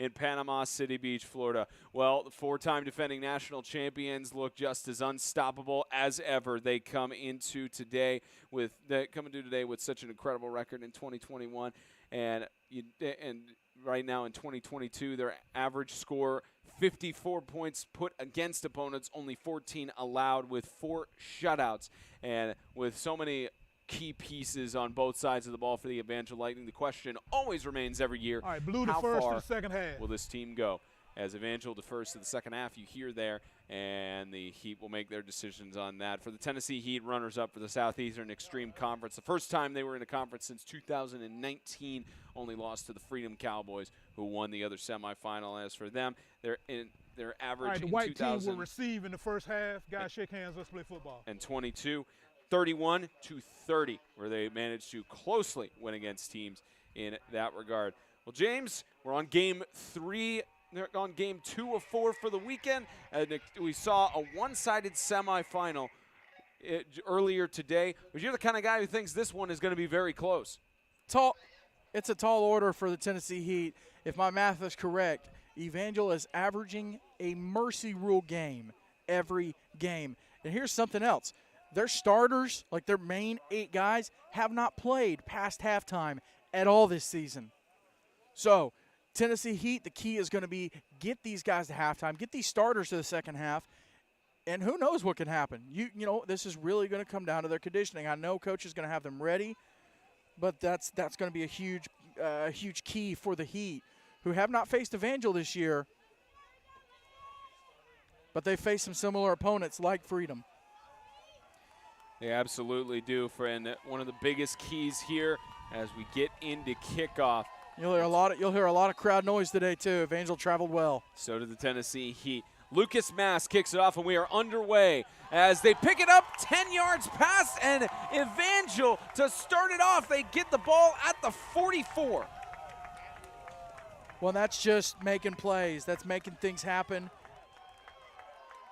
in Panama City Beach, Florida. Well, the 4-time defending national champions look just as unstoppable as ever. They come into today with such an incredible record in 2021, and right now in 2022, their average score 54 points put against opponents, only 14 allowed, with 4 shutouts, and with so many key pieces on both sides of the ball for the Evangel Lightning. The question always remains every year, all right, Blue to how first far to the second half will this team go? As Evangel defers to the second half, you hear there, and the Heat will make their decisions on that. For the Tennessee Heat, runners-up for the Southeastern Extreme Conference. The first time they were in a conference since 2019, only lost to the Freedom Cowboys, who won the other semifinal. As for them, their average all right, the in white 2000 team will receive in the first half. Guys, shake hands. Let's play football. And 22, 31-30, where they managed to closely win against teams in that regard. Well, James, we're on game 3. They're on game 2 of 4 for the weekend. We saw a one-sided semifinal earlier today. But you're the kind of guy who thinks this one is going to be very close. It's a tall order for the Tennessee Heat. If my math is correct, Evangel is averaging a mercy rule game every game. And here's something else. Their starters, like their main 8 guys, have not played past halftime at all this season. So Tennessee Heat, the key is going to be get these guys to halftime, get these starters to the second half, and who knows what can happen. You know, this is really going to come down to their conditioning. I know coach is going to have them ready, but that's going to be a huge key for the Heat, who have not faced Evangel this year, but they face some similar opponents like Freedom. They absolutely do, and one of the biggest keys here as we get into kickoff. You'll hear a lot of crowd noise today too. Evangel traveled well. So did the Tennessee Heat. Lucas Mass kicks it off, and we are underway as they pick it up 10 yards past, and Evangel to start it off. They get the ball at the 44. Well, that's just making plays. That's making things happen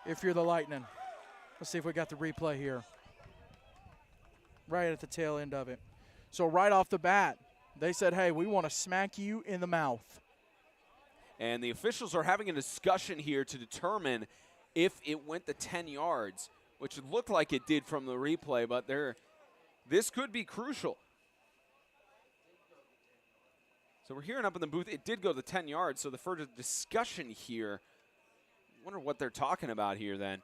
if you're the Lightning. Let's see if we got the replay here. Right at the tail end of it. So right off the bat, they said, hey, we want to smack you in the mouth. And the officials are having a discussion here to determine if it went the 10 yards, which it looked like it did from the replay, but this could be crucial. So we're hearing up in the booth, it did go the 10 yards, so the further discussion here, I wonder what they're talking about here then.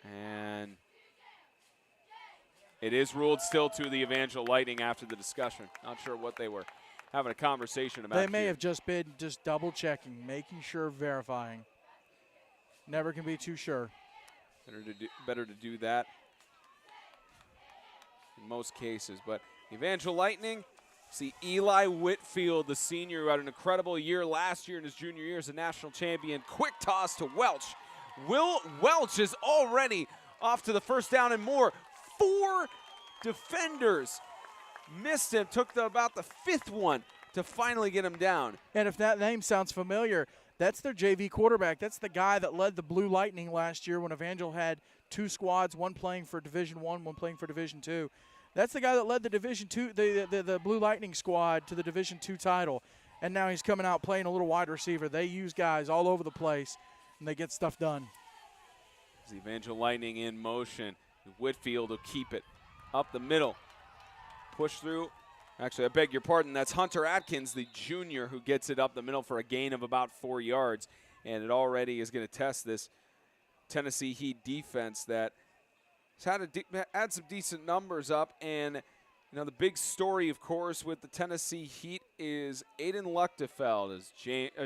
And it is ruled still to the Evangel Lightning after the discussion. Not sure what they were having a conversation about. They may have just been double checking, making sure, verifying. Never can be too sure. Better to do that in most cases. But Evangel Lightning, see Eli Whitfield, the senior who had an incredible year last year in his junior year as a national champion. Quick toss to Welch. Will Welch is already off to the first down and more. 4 defenders missed him, took about the 5th one to finally get him down. And if that name sounds familiar, that's their JV quarterback. That's the guy that led the Blue Lightning last year when Evangel had 2 squads, one playing for Division I, one playing for Division II. That's the guy that led the Division II, the Blue Lightning squad to the Division II title. And now he's coming out playing a little wide receiver. They use guys all over the place, and they get stuff done. The Evangel Lightning in motion. Whitfield will keep it up the middle. Push through. Actually, I beg your pardon. That's Hunter Atkins, the junior, who gets it up the middle for a gain of about 4 yards. And it already is going to test this Tennessee Heat defense that has had some decent numbers up. And, you know, the big story, of course, with the Tennessee Heat is Aiden Luchtefeld, as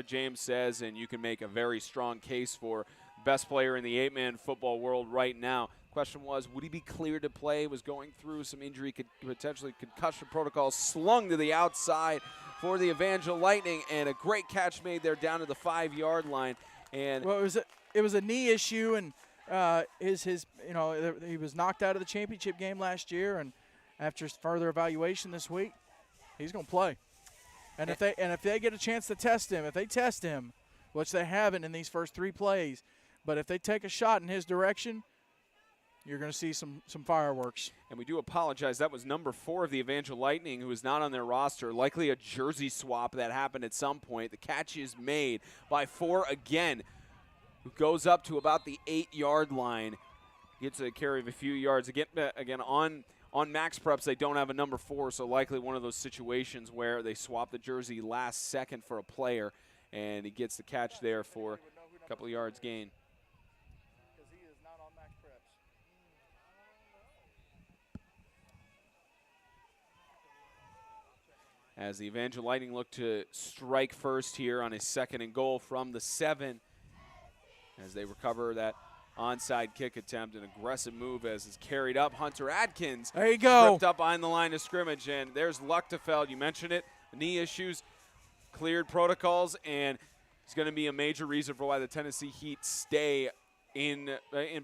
James says, and you can make a very strong case for best player in the 8-man football world right now. Question was, would he be cleared to play? Was going through some injury, potentially concussion protocol, slung to the outside for the Evangel Lightning, and a great catch made there down to the 5-yard line. And well, it was a knee issue, and he was knocked out of the championship game last year, and after further evaluation this week, he's going to play. And if they get a chance to test him, if they test him, which they haven't in these first 3 plays, but if they take a shot in his direction, you're going to see some fireworks. And we do apologize. That was number 4 of the Evangel Lightning, who is not on their roster. Likely a jersey swap that happened at some point. The catch is made by 4 again, who goes up to about the 8-yard line. Gets a carry of a few yards. Again, on Max Preps, they don't have a number 4, so likely one of those situations where they swap the jersey last second for a player, and he gets the catch there for a couple of yards gain. As the Evangel Lightning look to strike first here on a 2nd and goal from the 7, as they recover that onside kick attempt. An aggressive move as it's carried up. Hunter Atkins, there you go, tripped up behind the line of scrimmage, and there's Luchtefeld. You mentioned it, knee issues, cleared protocols, and it's going to be a major reason for why the Tennessee Heat stay in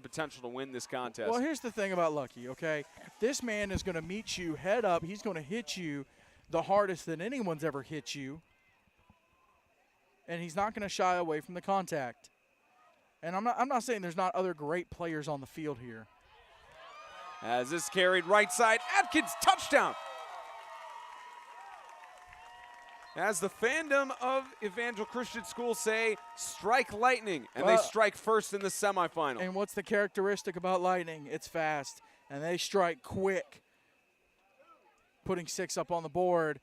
potential to win this contest. Well, here's the thing about Lucky, okay? This man is going to meet you head up. He's going to hit you the hardest that anyone's ever hit you, and he's not going to shy away from the contact. And I'm not saying there's not other great players on the field here. As this carried right side, Atkins, touchdown. As the fandom of Evangel Christian School say, strike Lightning, and they strike first in the semifinal. And what's the characteristic about Lightning? It's fast, and they strike quick, putting 6 up on the board.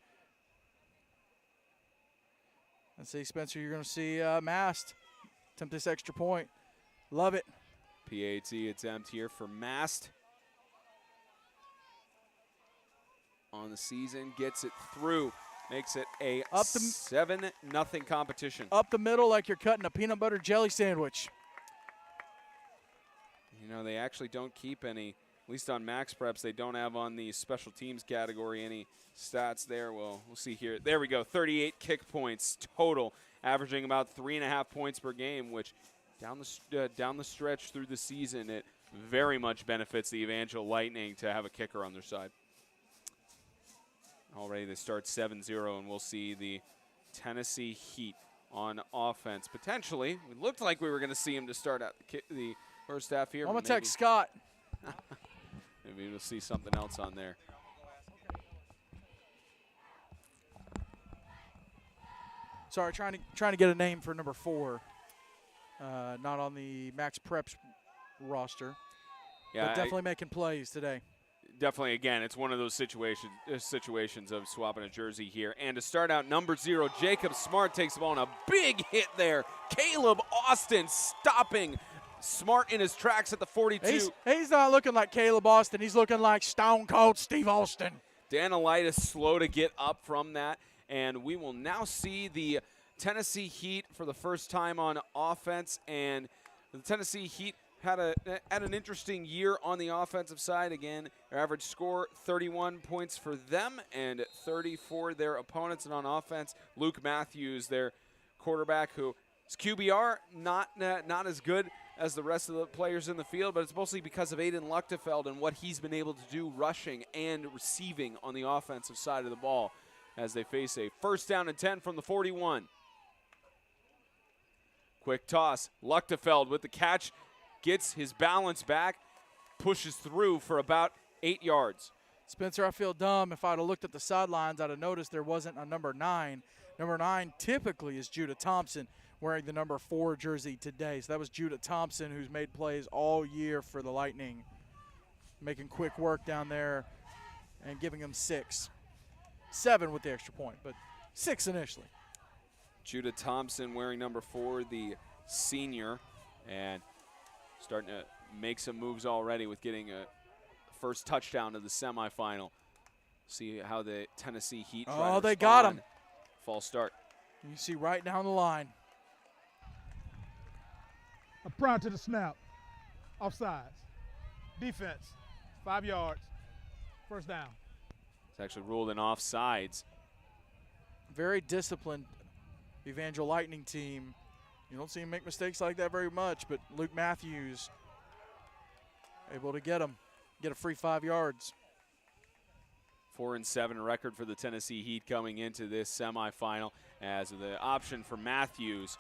Let's see, Spencer, you're going to see Mast attempt this extra point. Love it. PAT attempt here for Mast. On the season, gets it through. Makes it a 7-0 competition. Up the middle like you're cutting a peanut butter jelly sandwich. You know, they actually don't keep any, at least on Max Preps, they don't have on the special teams category any stats there. Well, we'll see here. There we go, 38 kick points total, averaging about 3.5 points per game, which down the stretch through the season, it very much benefits the Evangel Lightning to have a kicker on their side. Already they start 7-0, and we'll see the Tennessee Heat on offense. Potentially, it looked like we were going to see him to start out the first half here. I'm going to text Scott. Maybe we'll see something else on there. Sorry, trying to get a name for number 4. Not on the Max Preps roster. Yeah, but definitely making plays today. Definitely, again, it's one of those situations of swapping a jersey here. And to start out, number 0, Jacob Smart takes the ball, and a big hit there. Caleb Austin stopping Smart in his tracks at the 42. He's not looking like Caleb Austin. He's looking like Stone Cold Steve Austin. Danilitis slow to get up from that. And we will now see the Tennessee Heat for the first time on offense. And the Tennessee Heat had an interesting year on the offensive side. Again, their average score, 31 points for them and 30 for their opponents. And on offense, Luke Matthews, their quarterback, who is QBR, not as good as the rest of the players in the field, but it's mostly because of Aiden Luchtefeld and what he's been able to do rushing and receiving on the offensive side of the ball as they face a 1st down and 10 from the 41. Quick toss. Luchtefeld with the catch, gets his balance back, pushes through for about 8 yards. Spencer, I feel dumb. If I'd have looked at the sidelines, I'd have noticed there wasn't a number 9. Number 9 typically is Judah Thompson, wearing the number 4 jersey today. So that was Judah Thompson, who's made plays all year for the Lightning, making quick work down there and giving them 6. 7 with the extra point, but 6 initially. Judah Thompson wearing number 4, the senior, and starting to make some moves already with getting a first touchdown of the semifinal. See how the Tennessee Heat try to respond. They got him. False start. You see right down the line. Prior to the snap, offsides. Defense, 5 yards, 1st down. It's actually ruled an offsides. Very disciplined Evangel Lightning team. You don't see him make mistakes like that very much, but Luke Matthews able to get him, get a free 5 yards. 4-7 record for the Tennessee Heat coming into this semifinal, as the option for Matthews,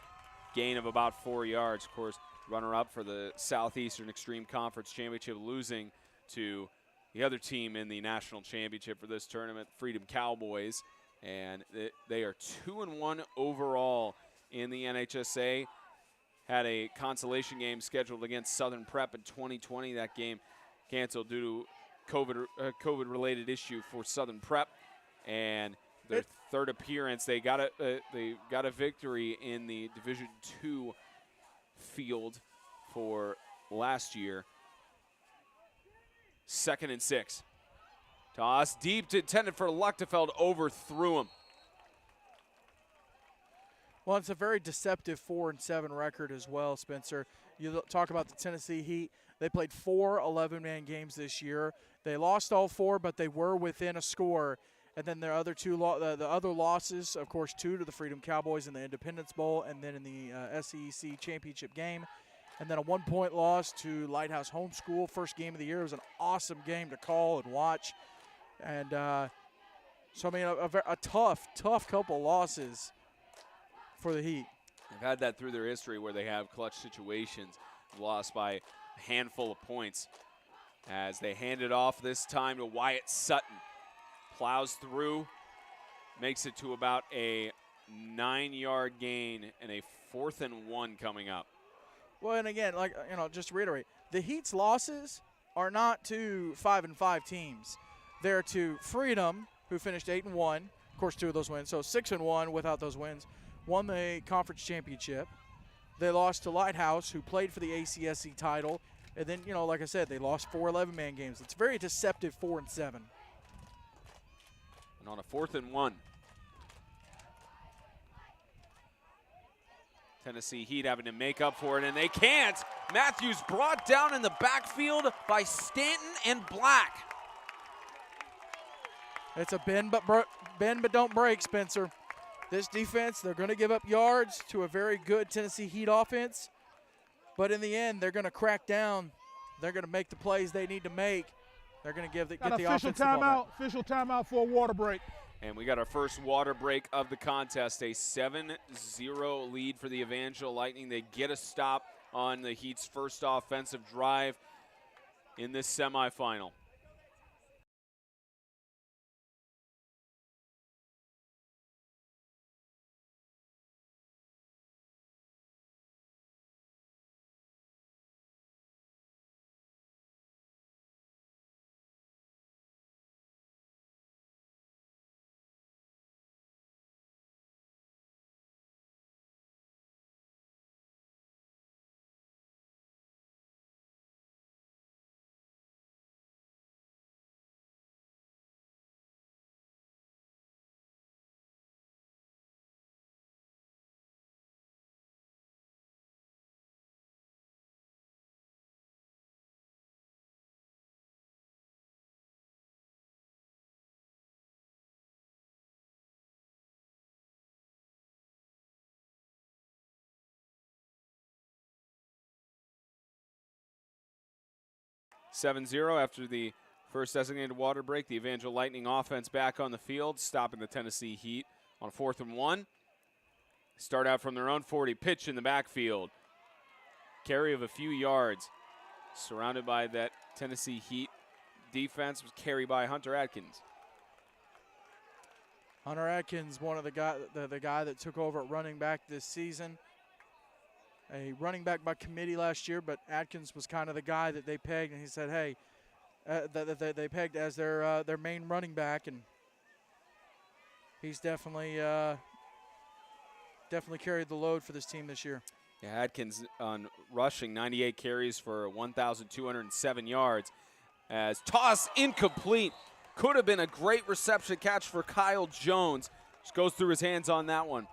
gain of about 4 yards. Of course, runner-up for the Southeastern Extreme Conference Championship, losing to the other team in the national championship for this tournament, Freedom Cowboys. And they are 2-1 overall in the NHSA. Had a consolation game scheduled against Southern Prep in 2020. That game canceled due to COVID-related issue for Southern Prep. And their third appearance, they got a victory in the Division II field for last year. 2nd and 6. Toss deep, intended for Luchtefeld, overthrew him. Well, it's a very deceptive 4-7 record as well, Spencer. You talk about the Tennessee Heat. They played 4 11-man games this year. They lost all 4, but they were within a score. And then their other the other losses, of course, 2 to the Freedom Cowboys in the Independence Bowl and then in the SEC championship game. And then a 1-point loss to Lighthouse Homeschool, first game of the year. It was an awesome game to call and watch. And so, I mean, a tough couple losses for the Heat. They've had that through their history where they have clutch situations, lost by a handful of points. As they hand it off this time to Wyatt Sutton. Plows through, makes it to about a 9-yard gain and a 4th and 1 coming up. Well, and again, like, you know, just to reiterate, the Heat's losses are not to 5-5 teams. They're to Freedom, who finished 8-1. Of course, 2 of those wins, so 6-1 without those wins. Won the conference championship. They lost to Lighthouse, who played for the ACSC title. And then, you know, like I said, they lost 4 11-man games. It's very deceptive 4-7. And on a 4th and 1. Tennessee Heat having to make up for it, and they can't. Matthews brought down in the backfield by Stanton and Black. It's a bend but don't break, Spencer. This defense, they're going to give up yards to a very good Tennessee Heat offense. But in the end, they're going to crack down. They're going to make the plays they need to make. They're going to get the offensive ball back. Official timeout for a water break. And we got our first water break of the contest, a 7-0 lead for the Evangel Lightning. They get a stop on the Heat's first offensive drive in this semifinal. (7-0) after the first designated water break. The Evangel Lightning offense back on the field, stopping the Tennessee Heat on a 4th and 1. Start out from their own 40, pitch in the backfield. Carry of a few yards. Surrounded by that Tennessee Heat defense, was carried by Hunter Atkins. Hunter Atkins, one of the guy that took over at running back this season. A running back by committee last year, but Atkins was kind of the guy that they pegged, and he said, hey, they pegged as their main running back, and he's definitely carried the load for this team this year. Yeah, Atkins on rushing, 98 carries for 1,207 yards. As toss incomplete. Could have been a great reception catch for Kyle Jones. Just goes through his hands on that one.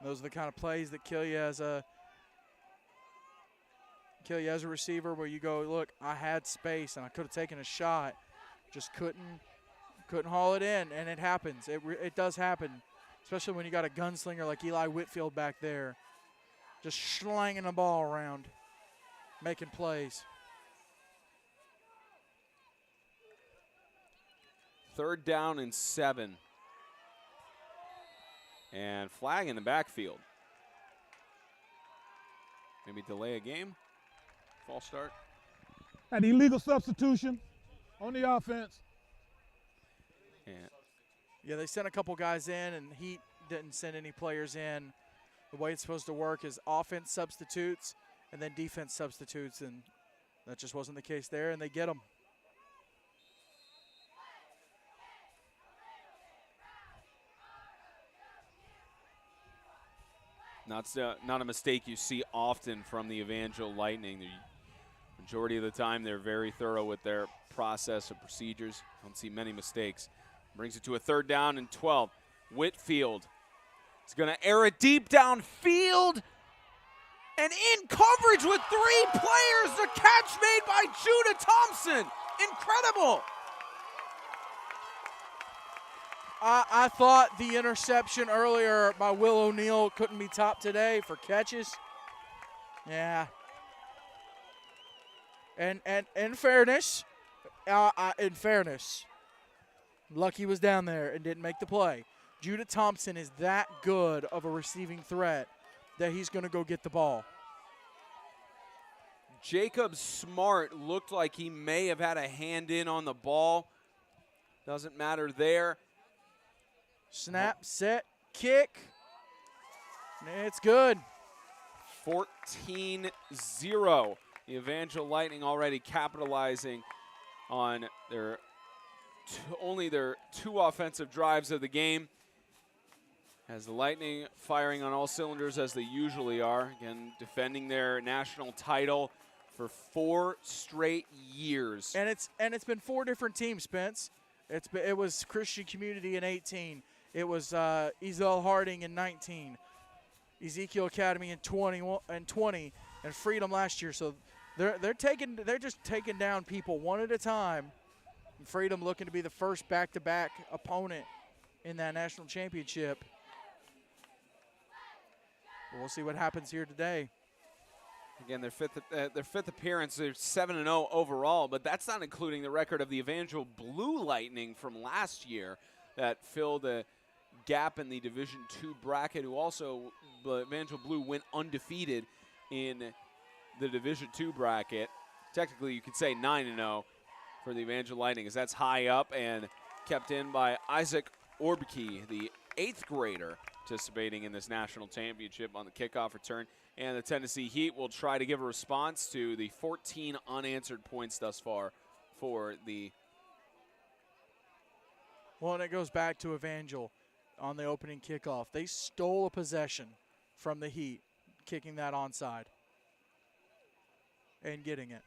Those are the kind of plays that kill you as a receiver, where you go, look, I had space and I could have taken a shot, just couldn't haul it in, and it happens. It does happen, especially when you got a gunslinger like Eli Whitfield back there, just slanging the ball around, making plays. 3rd down and 7. And flag in the backfield. Maybe delay a game. False start. An illegal substitution on the offense. Yeah, they sent a couple guys in, and Heat didn't send any players in. The way it's supposed to work is offense substitutes and then defense substitutes, and that just wasn't the case there, and they get them. Not a mistake you see often from the Evangel Lightning. The majority of the time, they're very thorough with their process and procedures. Don't see many mistakes. Brings it to a 3rd down and 12. Whitfield is going to air it deep downfield. And in coverage with 3 players. The catch made by Judah Thompson. Incredible. I thought the interception earlier by Will O'Neal couldn't be topped today for catches. Yeah. And in fairness, Lucky was down there and didn't make the play. Judah Thompson is that good of a receiving threat that he's going to go get the ball. Jacob Smart looked like he may have had a hand in on the ball. Doesn't matter there. Snap, set, kick. It's good. 14-0. The Evangel Lightning already capitalizing on only their 2 offensive drives of the game. As the Lightning firing on all cylinders as they usually are. Again, defending their national title for 4 straight years. And it's been 4 different teams, Spence. It was Christian Community in 18. It was Ezel Harding in 19. Ezekiel Academy in 20 and Freedom last year. So they're just taking down people one at a time. And Freedom looking to be the first back-to-back opponent in that national championship. We'll see what happens here today. Again, their fifth appearance. They're 7-0 overall, but that's not including the record of the Evangel Blue Lightning from last year that filled a gap in the Division II bracket. Who also, the Evangel Blue went undefeated in the Division II bracket. Technically, you could say 9-0 for the Evangel Lightning, as that's high up and kept in by Isaac Orbke, the 8th grader participating in this national championship on the kickoff return. And the Tennessee Heat will try to give a response to the 14 unanswered points thus far for the. Well, and it goes back to Evangel on the opening kickoff. They stole a possession from the Heat, kicking that onside and getting it.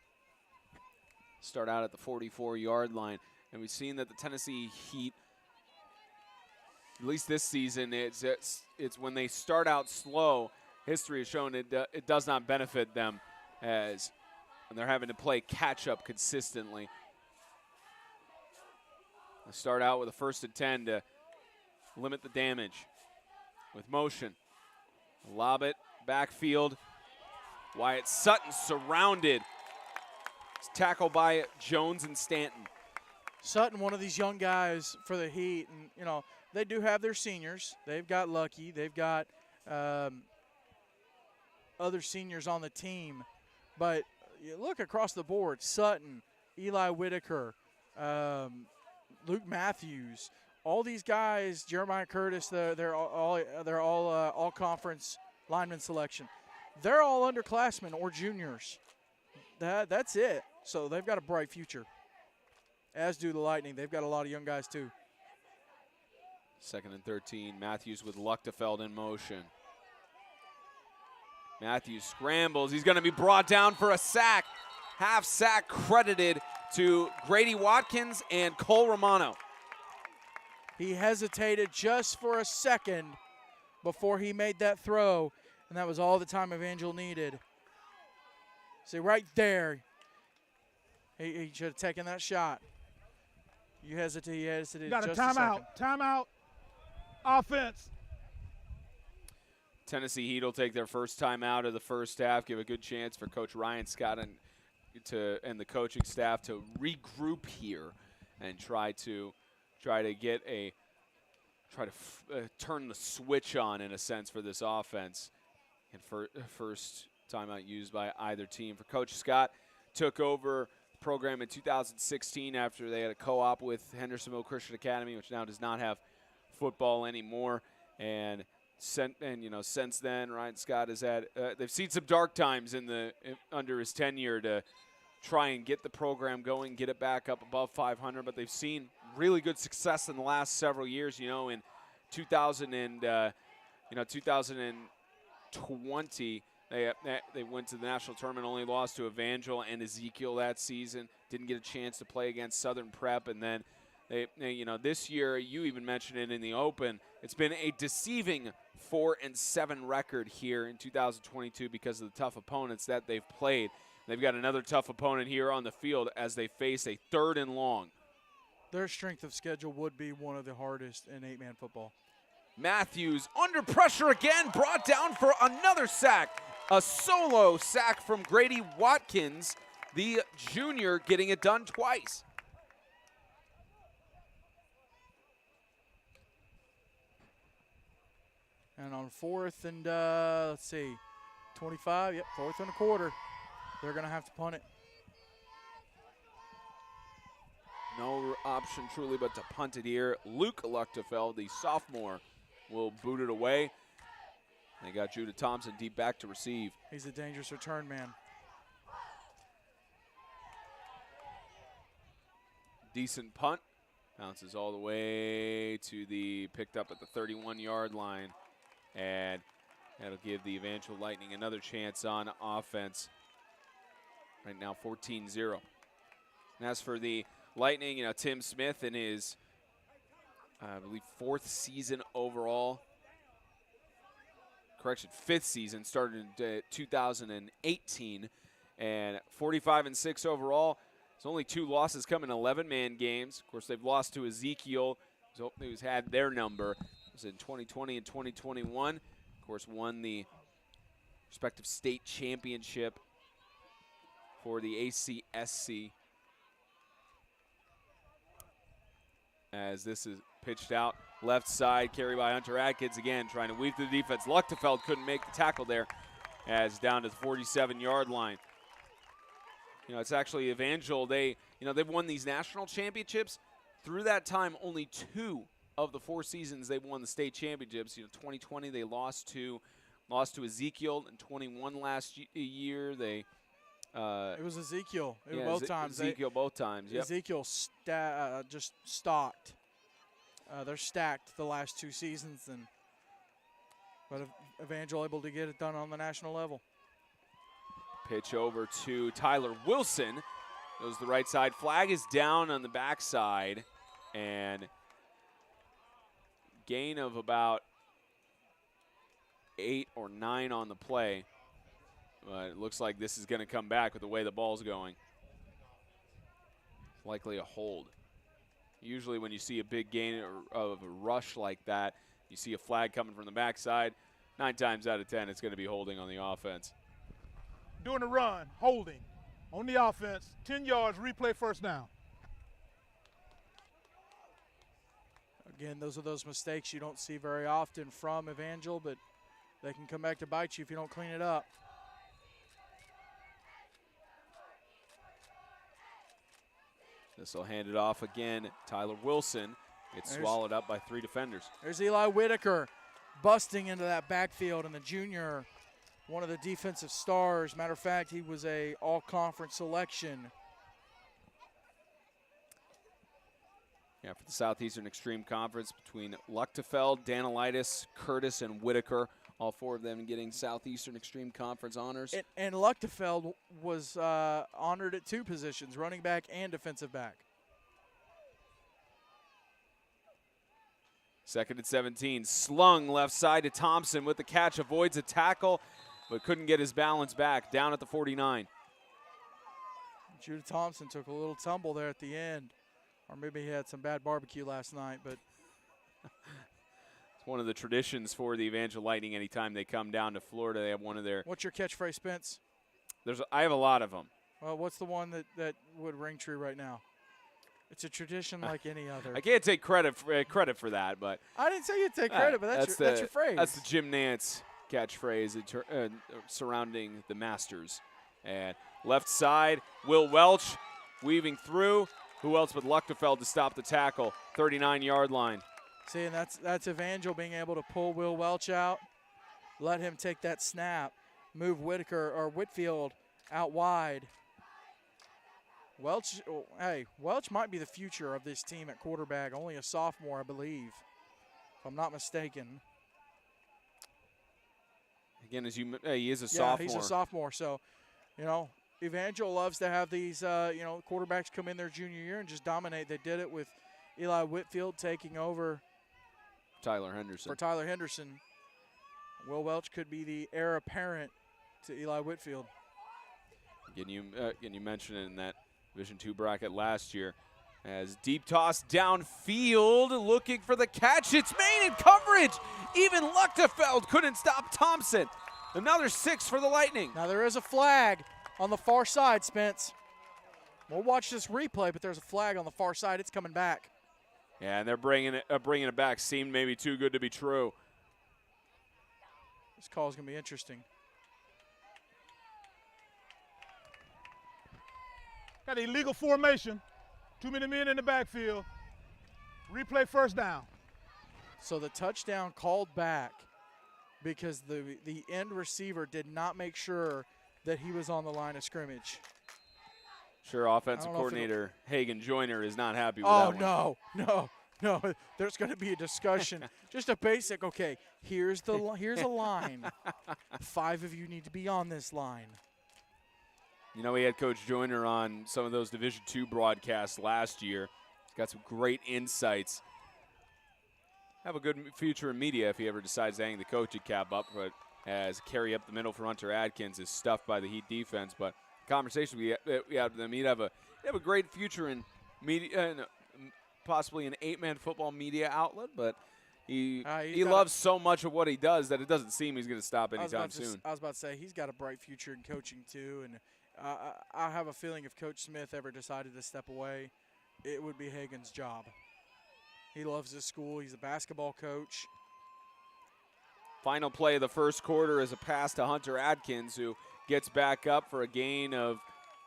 Start out at the 44-yard line. And we've seen that the Tennessee Heat, at least this season, it's when they start out slow, history has shown it does not benefit them as when they're having to play catch-up consistently. They start out with a 1st and 10 to limit the damage with motion. Lob it, backfield. Wyatt Sutton surrounded. It's tackled by Jones and Stanton. Sutton, one of these young guys for the Heat, and you know they do have their seniors. They've got Lucky. They've got other seniors on the team, but you look across the board: Sutton, Eli Whitaker, Luke Matthews. All these guys, Jeremiah Curtis, they're all conference lineman selection. They're all underclassmen or juniors. That's it. So they've got a bright future. As do the Lightning. They've got a lot of young guys too. 2nd and 13. Matthews with Luchtefeld in motion. Matthews scrambles. He's going to be brought down for a sack. Half sack credited to Grady Watkins and Cole Romano. He hesitated just for a second before he made that throw, and that was all the time Evangel needed. See, right there, he should have taken that shot. You hesitated Got just a a second. Timeout. Offense. Tennessee Heat will take their first time out of the first half, give a good chance for Coach Ryan Scott and the coaching staff to regroup here and try to turn the switch on, in a sense, for this offense. And first timeout used by either team. For Coach Scott, took over the program in 2016 after they had a co-op with Hendersonville Christian Academy, which now does not have football anymore. And since then, Ryan Scott has had they've seen some dark times under his tenure to try and get the program going, get it back up above 500. But they've seen really good success in the last several years. In 2020, they went to the national tournament, only lost to Evangel and Ezekiel that season. Didn't get a chance to play against Southern Prep, and then this year, you even mentioned it in the Open, it's been a deceiving 4-7 record here in 2022 because of the tough opponents that they've played. They've got another tough opponent here on the field as they face a 3rd and long. Their strength of schedule would be one of the hardest in 8-man football. Matthews under pressure again, brought down for another sack. A solo sack from Grady Watkins, the junior, getting it done twice. And on 4th and, let's see, 25, yep, 4th and a quarter. They're going to have to punt it. No option truly but to punt it here. Luke Luchtefeld, the sophomore, will boot it away. They got Judah Thompson deep back to receive. He's a dangerous return man. Decent punt. Bounces all the way to picked up at the 31-yard line. And that'll give the Evangel Lightning another chance on offense. Right now, 14-0. And as for the Lightning, Tim Smith in his, I believe, 4th season overall. Correction, 5th season, started in 2018. And 45-6 overall. There's only 2 losses come in 11-man games. Of course, they've lost to Ezekiel, who's had their number. It was in 2020 and 2021. Of course, won the respective state championship for the ACSC. As this is pitched out, left side, carry by Hunter Atkins again, trying to weave through the defense. Luchtefeld couldn't make the tackle there, as down to the 47-yard line. It's actually Evangel. They've won these national championships. Through that time, only 2 of the 4 seasons they've won the state championships. 2020 they lost to Ezekiel, and 21 last year they. It was Ezekiel. Both times. Ezekiel both times. Yep. Ezekiel just stocked. They're stacked the last 2 seasons, but Evangel able to get it done on the national level. Pitch over to Tyler Wilson. Goes the right side. Flag is down on the backside, and gain of about 8 or 9 on the play. But it looks like this is going to come back with the way the ball's going. Likely a hold. Usually when you see a big gain of a rush like that, you see a flag coming from the backside. 9 times out of 10, it's going to be holding on the offense. During the run, holding on the offense, 10 yards, replay, first down. Again, those are those mistakes you don't see very often from Evangel, but they can come back to bite you if you don't clean it up. This will hand it off again. Tyler Wilson gets swallowed up by 3 defenders. There's Eli Whitaker busting into that backfield, and the junior, one of the defensive stars. Matter of fact, he was a all-conference selection. Yeah, for the Southeastern Extreme Conference between Luchtefeld, Danilitis, Curtis, and Whitaker. All 4 of them getting Southeastern Extreme Conference honors. And Luchtefeld was honored at 2 positions, running back and defensive back. 2nd and 17. Slung left side to Thompson with the catch. Avoids a tackle, but couldn't get his balance back. Down at the 49. Judah Thompson took a little tumble there at the end. Or maybe he had some bad barbecue last night, but it's one of the traditions for the Evangel Lightning. Anytime they come down to Florida, they have one of their. What's your catchphrase, Spence? I have a lot of them. Well, what's the one that would ring true right now? It's a tradition like any other. I can't take credit for that, but I didn't say you'd take credit, but that's your phrase. That's the Jim Nance catchphrase surrounding the Masters. And left side, Will Welch weaving through. Who else but Luchtefeld to stop the tackle? 39-yard line. See, and that's Evangel being able to pull Will Welch out, let him take that snap, move Whitfield out wide. Welch, Welch might be the future of this team at quarterback. Only a sophomore, I believe, if I'm not mistaken. Again, he is a sophomore. Yeah, he's a sophomore. So, Evangel loves to have these, quarterbacks come in their junior year and just dominate. They did it with Eli Whitfield taking over Tyler Henderson. For Tyler Henderson. Will Welch could be the heir apparent to Eli Whitfield. Again, you mentioned it in that Division II bracket last year. As deep toss downfield, looking for the catch. It's made in coverage. Even Luchtefeld couldn't stop Thompson. Another 6 for the Lightning. Now there is a flag on the far side, Spence. We'll watch this replay, but there's a flag on the far side. It's coming back. Yeah, and they're bringing it back. Seemed maybe too good to be true. This call is going to be interesting. Got illegal formation. Too many men in the backfield. Replay first down. So the touchdown called back because the end receiver did not make sure that he was on the line of scrimmage. Sure, offensive coordinator Hagen Joyner is not happy with that one. No. There's going to be a discussion. Just a basic, okay, here's a line. 5 of you need to be on this line. We had Coach Joyner on some of those Division II broadcasts last year. He's got some great insights. Have a good future in media if he ever decides to hang the coaching cap up, but as carry up the middle for Hunter Atkins is stuffed by the Heat defense. But conversation we had with him, he'd have a great future in media, possibly an 8-man football media outlet, but he loves so much of what he does that it doesn't seem he's going to stop anytime soon. I was about to say, he's got a bright future in coaching too, and I have a feeling if Coach Smith ever decided to step away, it would be Hagen's job. He loves his school. He's a basketball coach. Final play of the first quarter is a pass to Hunter Atkins, who gets back up for a gain of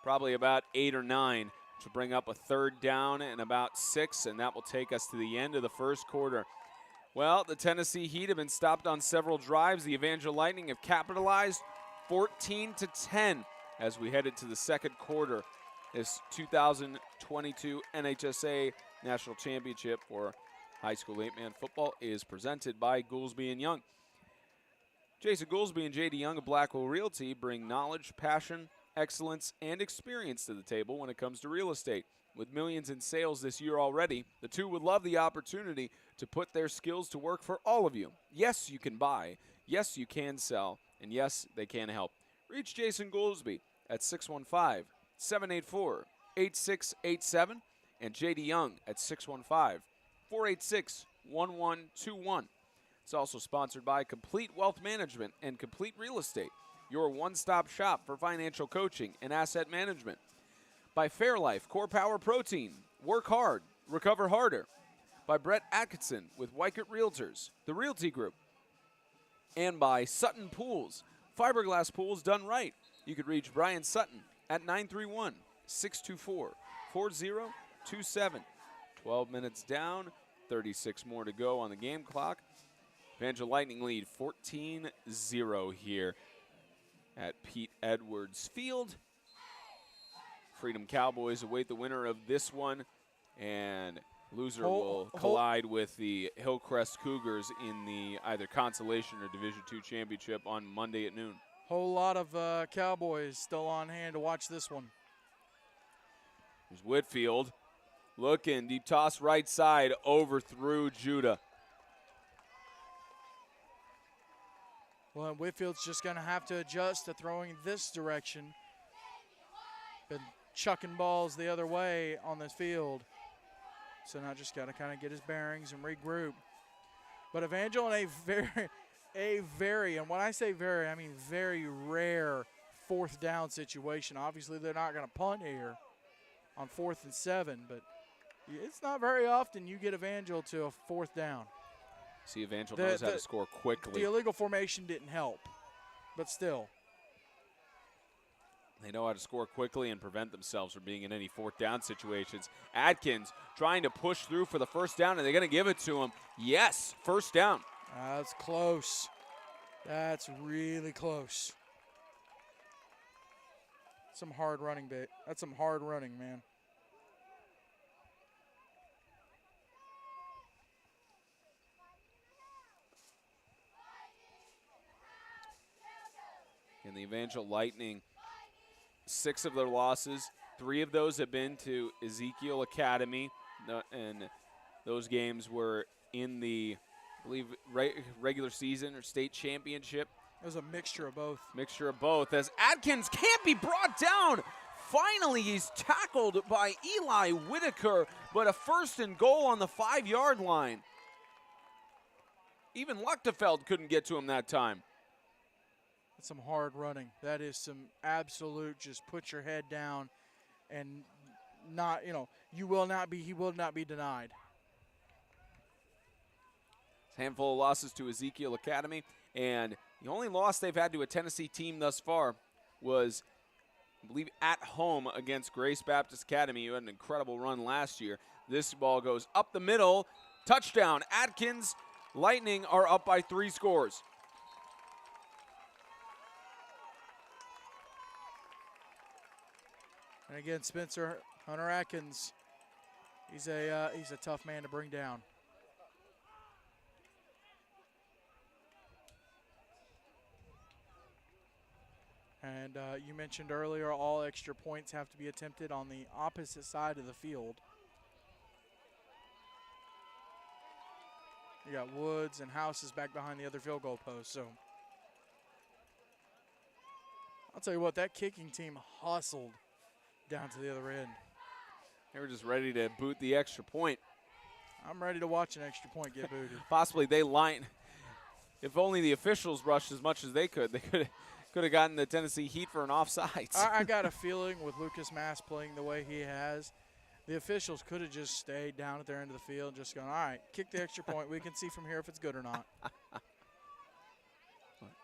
probably about 8 or 9, which will bring up a 3rd down and about 6, and that will take us to the end of the first quarter. Well, the Tennessee Heat have been stopped on several drives. The Evangel Lightning have capitalized 14-10 as we headed to the second quarter. This 2022 NHSA National Championship for high school 8-man football is presented by Goolesby & Young. Jason Goolesby and J.D. Young of Blackwell Realty bring knowledge, passion, excellence, and experience to the table when it comes to real estate. With millions in sales this year already, the two would love the opportunity to put their skills to work for all of you. Yes, you can buy. Yes, you can sell. And yes, they can help. Reach Jason Goolesby at 615-784-8687 and J.D. Young at 615-486-1121. It's also sponsored by Complete Wealth Management and Complete Real Estate, your one-stop shop for financial coaching and asset management. By Fairlife Core Power Protein, work hard, recover harder. By Brett Atkinson with Weichert Realtors, the Realty Group. And by Sutton Pools, fiberglass pools done right. You could reach Brian Sutton at 931-624-4027. 12 minutes down, 36 more to go on the game clock. Evangel Lightning lead 14-0 here at Pete Edwards Field. Freedom Cowboys await the winner of this one, and loser will collide with the Hillcrest Cougars in the either consolation or Division II championship on Monday at noon. Whole lot of Cowboys still on hand to watch this one. There's Whitfield looking, deep toss right side, overthrew Judah. Well, Whitfield's just going to have to adjust to throwing this direction. Been chucking balls the other way on this field. So now just got to kind of get his bearings and regroup. But Evangel in a very, and when I say very, I mean very rare 4th down situation. Obviously, they're not going to punt here on 4th and 7, but it's not very often you get Evangel to a 4th down. See, Evangel knows how to score quickly. The illegal formation didn't help, but still. They know how to score quickly and prevent themselves from being in any fourth down situations. Adkins trying to push through for the first down, and they're going to give it to him. Yes, first down. That's close. That's really close. Some hard running, that's some hard running, man. And the Evangel Lightning, 6 of their losses, 3 of those have been to Ezekiel Academy, and those games were in the, I believe, regular season or state championship. It was a mixture of both. Mixture of both, as Adkins can't be brought down. Finally, he's tackled by Eli Whitaker, but a 1st and goal on the 5-yard line. Even Luchtefeld couldn't get to him that time. That's some hard running. That is some absolute just put your head down and not, he will not be denied. Handful of losses to Ezekiel Academy, and the only loss they've had to a Tennessee team thus far was, I believe, at home against Grace Baptist Academy, who had an incredible run last year. This ball goes up the middle, touchdown. Adkins Lightning are up by 3 scores. And again, Spencer Hunter Atkins, he's a tough man to bring down. And you mentioned earlier, all extra points have to be attempted on the opposite side of the field. You got Woods and Houses back behind the other field goal post. So I'll tell you what, that kicking team hustled down to the other end. They were just ready to boot the extra point. I'm ready to watch an extra point get booted. Possibly they line. If only the officials rushed as much as they could have gotten the Tennessee Heat for an offsides. I got a feeling with Lucas Mass playing the way he has, the officials could have just stayed down at their end of the field and just gone, all right, kick the extra point. We can see from here if it's good or not.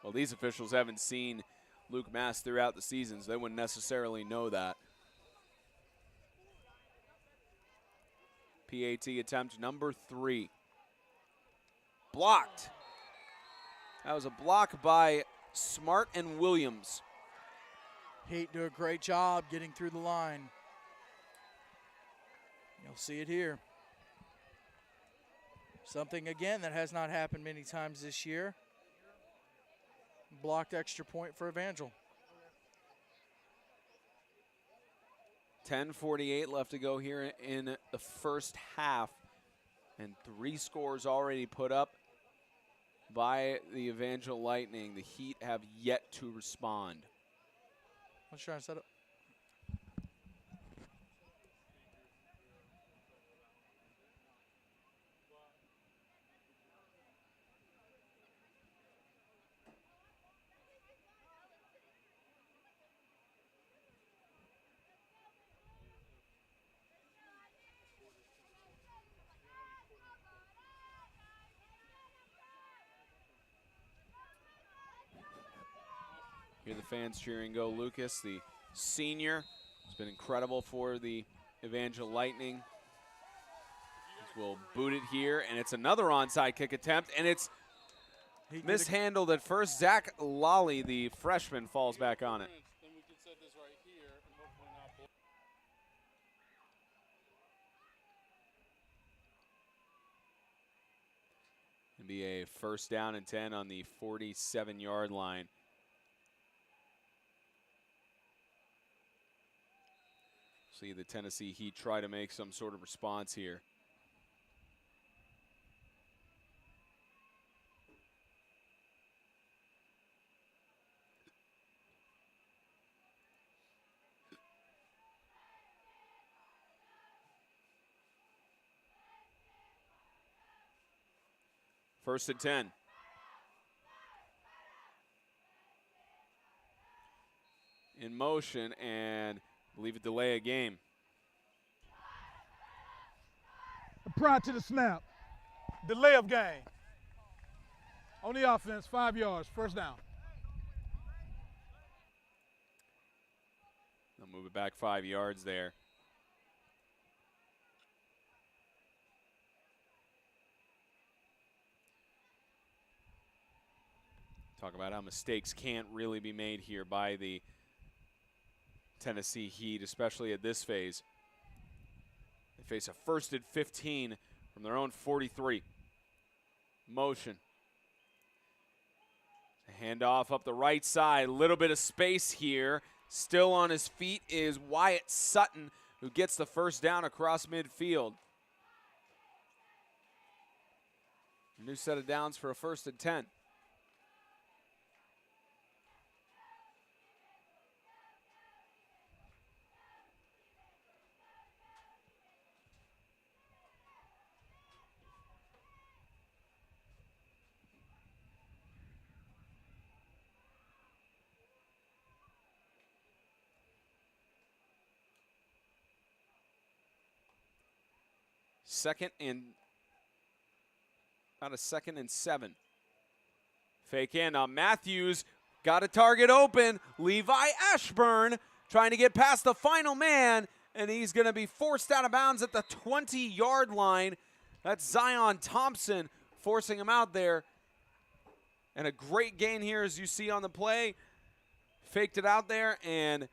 Well, these officials haven't seen Luke Mass throughout the seasons. They wouldn't necessarily know that. PAT attempt number 3. Blocked. That was a block by Smart and Williams. Heat do a great job getting through the line. You'll see it here. Something, again, that has not happened many times this year. Blocked extra point for Evangel. 10:48 left to go here in the first half. And 3 scores already put up by the Evangel Lightning. The Heat have yet to respond. Let's try and set up. Hear the fans cheering, go Lucas, the senior. Has been incredible for the Evangel Lightning. We'll boot it here, and it's another onside kick attempt, and it's mishandled at first. Zach Lolly, the freshman, falls back on it. It'll be a 1st down and 10 on the 47-yard line. See the Tennessee Heat try to make some sort of response here. First and 10. In motion, and I believe a delay of game. Prior to the snap, delay of game. On the offense, 5 yards, first down. They'll move it back 5 yards there. Talk about how mistakes can't really be made here by the Tennessee Heat, especially at this phase. They face a 1st and 15 from their own 43. Motion. A handoff up the right side. A little bit of space here. Still on his feet is Wyatt Sutton, who gets the first down across midfield. A new set of downs for a 1st and 10. About a 2nd and 7. Fake handoff. Matthews got a target open. Levi Ashburn trying to get past the final man, and he's going to be forced out of bounds at the 20-yard line. That's Zion Thompson forcing him out there. And a great gain here, as you see on the play. Faked it out there, and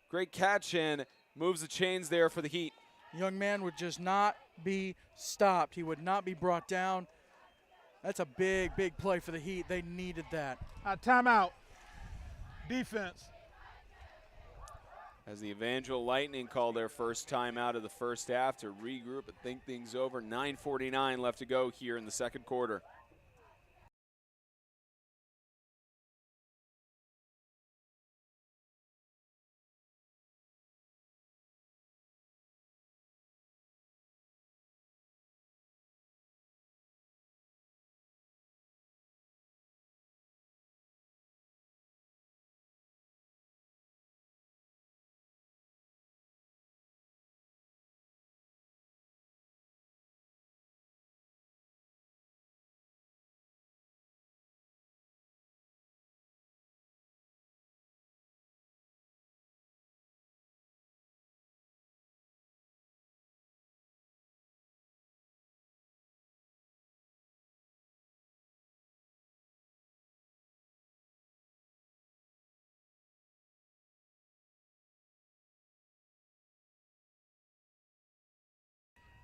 great catch, and moves the chains there for the Heat. Young man would just not be stopped. He would not be brought down. That's a big, big play for the Heat. They needed that. Timeout. Defense. As the Evangel Lightning call their first time out of the first half to regroup and think things over. 9:49 left to go here in the second quarter.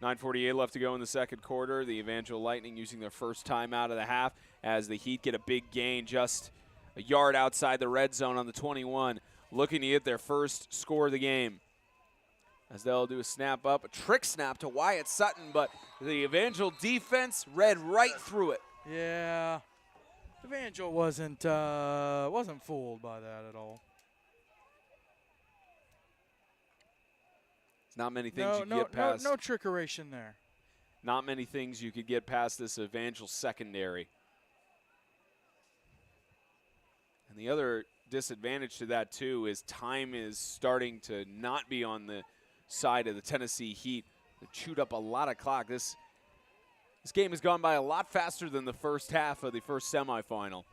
.948 left to go in the second quarter. The Evangel Lightning using their first time out of the half as the Heat get a big gain just a yard outside the red zone on the 21. Looking to get their first score of the game. As they'll do a snap up, a trick snap to Wyatt Sutton, but the Evangel defense read right through it. Yeah, Evangel wasn't fooled by that at all. Not many things you could get past. No trickeration there. Not many things you could get past this Evangel secondary. And the other disadvantage to that, too, is time is starting to not be on the side of the Tennessee Heat. They chewed up a lot of clock. This game has gone by a lot faster than the first half of the first semifinal.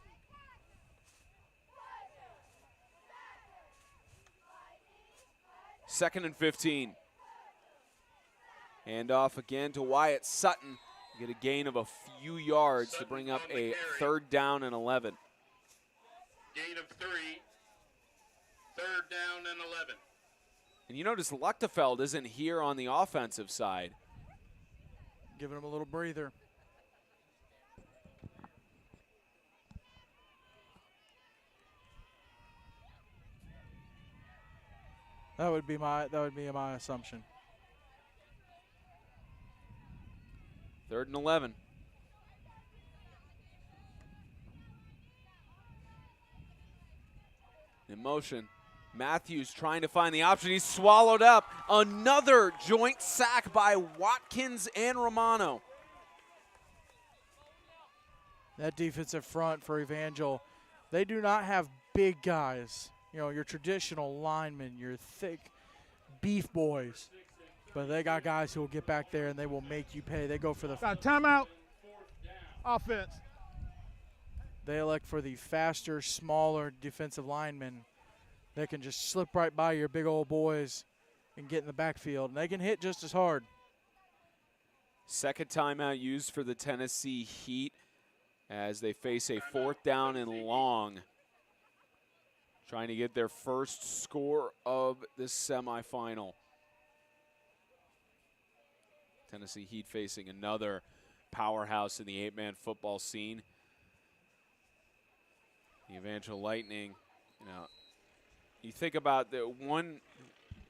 Second and 15. Hand off again to Wyatt Sutton. Get a gain of a few yards to bring up a 3rd down and 11. Gain of 3, 3rd down and 11. And you notice Luchtefeld isn't here on the offensive side. Giving him a little breather. That would be my assumption. 3rd and 11. In motion, Matthews trying to find the option. He's swallowed up. Another joint sack by Watkins and Romano. That defensive front for Evangel, they do not have big guys. You know, your traditional linemen, your thick beef boys. But they got guys who will get back there and they will make you pay. They go for the Timeout. Offense. They elect for the faster, smaller defensive linemen that can just slip right by your big old boys and get in the backfield. And they can hit just as hard. Second timeout used for the Tennessee Heat as they face a 4th down and long, trying to get their first score of this semifinal. Tennessee Heat facing another powerhouse in the 8-man football scene. The Evangel Lightning, you think about the one,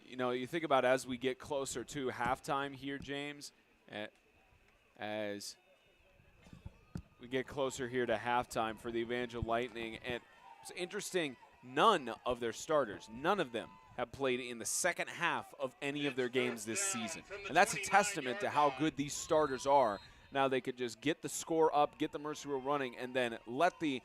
you think about as we get closer to halftime here, James, as we get closer here to halftime for the Evangel Lightning. And it's interesting, none of their starters, none of them have played in the second half of any of their games this season. And that's a testament to how good these starters are. Now they could just get the score up, get the Mercy Rule running, and then let the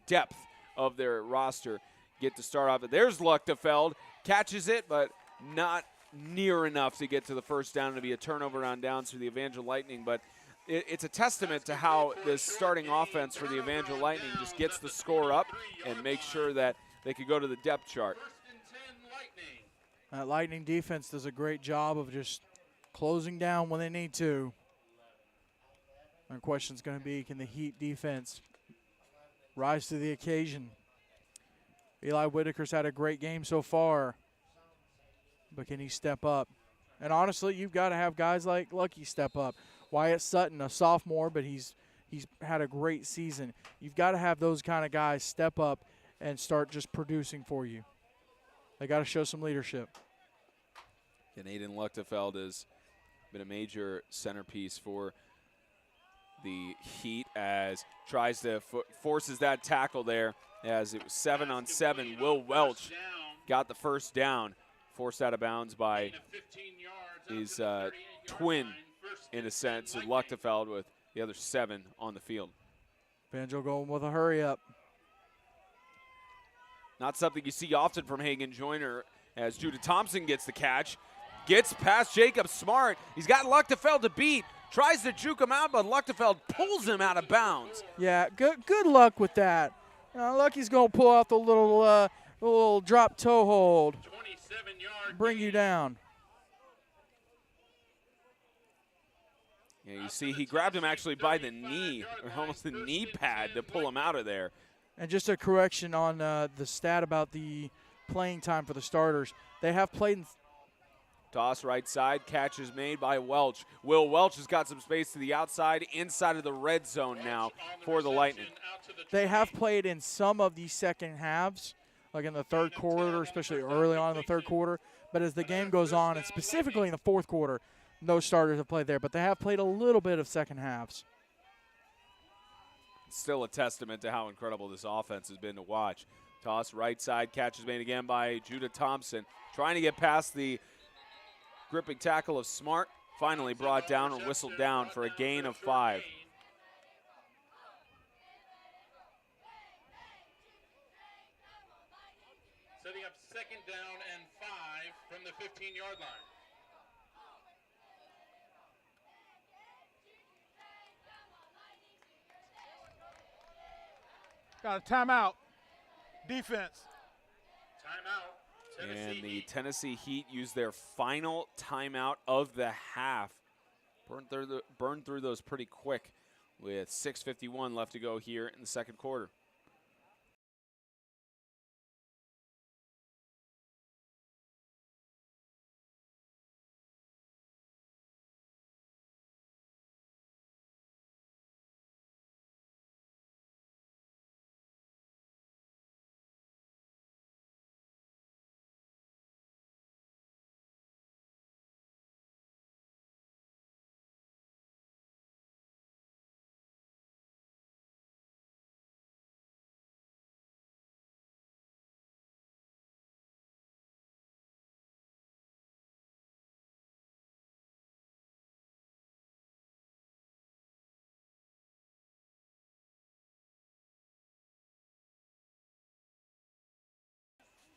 depth of their roster get to start off. There's Luchtefeld, catches it, but not near enough to get to the first down. To be a turnover on downs for the Evangel Lightning, but it's a testament to how this starting offense for the Evangel Lightning just gets the score up and makes sure that they could go to the depth chart. That Lightning defense does a great job of just closing down when they need to. Our question is going to be, can the Heat defense rise to the occasion? Eli Whitaker's had a great game so far, but can he step up? And honestly, you've got to have guys like Lucky step up. Wyatt Sutton, a sophomore, but he's had a great season. You've got to have those kind of guys step up and start just producing for you. They got to show some leadership. And Aiden Luchtefeld has been a major centerpiece for the Heat as tries to forces that tackle there as it was 7-on-7. Will Welch got the first down, forced out of bounds by his twin, in a sense, with Luchtefeld with the other 7 on the field. Banjo going with a hurry up. Not something you see often from Hagen Joyner as Judah Thompson gets the catch. Gets past Jacob Smart. He's got Luchtefeld to beat. Tries to juke him out, but Luchtefeld pulls him out of bounds. Yeah, good luck with that. Lucky's going to pull out the little drop toe hold. Bring you down. Yeah, you see he grabbed him actually by the knee, or almost the knee pad to pull him out of there. And just a correction on the stat about the playing time for the starters. They have played in Toss right side, catch is made by Welch. Will Welch has got some space to the outside, inside of the red zone now for the Lightning. They have played in some of the second halves, like in the third quarter, especially early on in the third quarter. But as the game goes on, and specifically in the fourth quarter, no starters have played there. But they have played a little bit of second halves. Still a testament to how incredible this offense has been to watch. Toss right side, catch is made again by Judah Thompson. Trying to get past the gripping tackle of Smart, finally brought down or whistled down for a gain of 5. Setting up 2nd down and 5 from the 15-yard line. Got a timeout. Defense. Timeout. And the Tennessee Heat use their final timeout of the half. Burned through those pretty quick with 6:51 left to go here in the second quarter.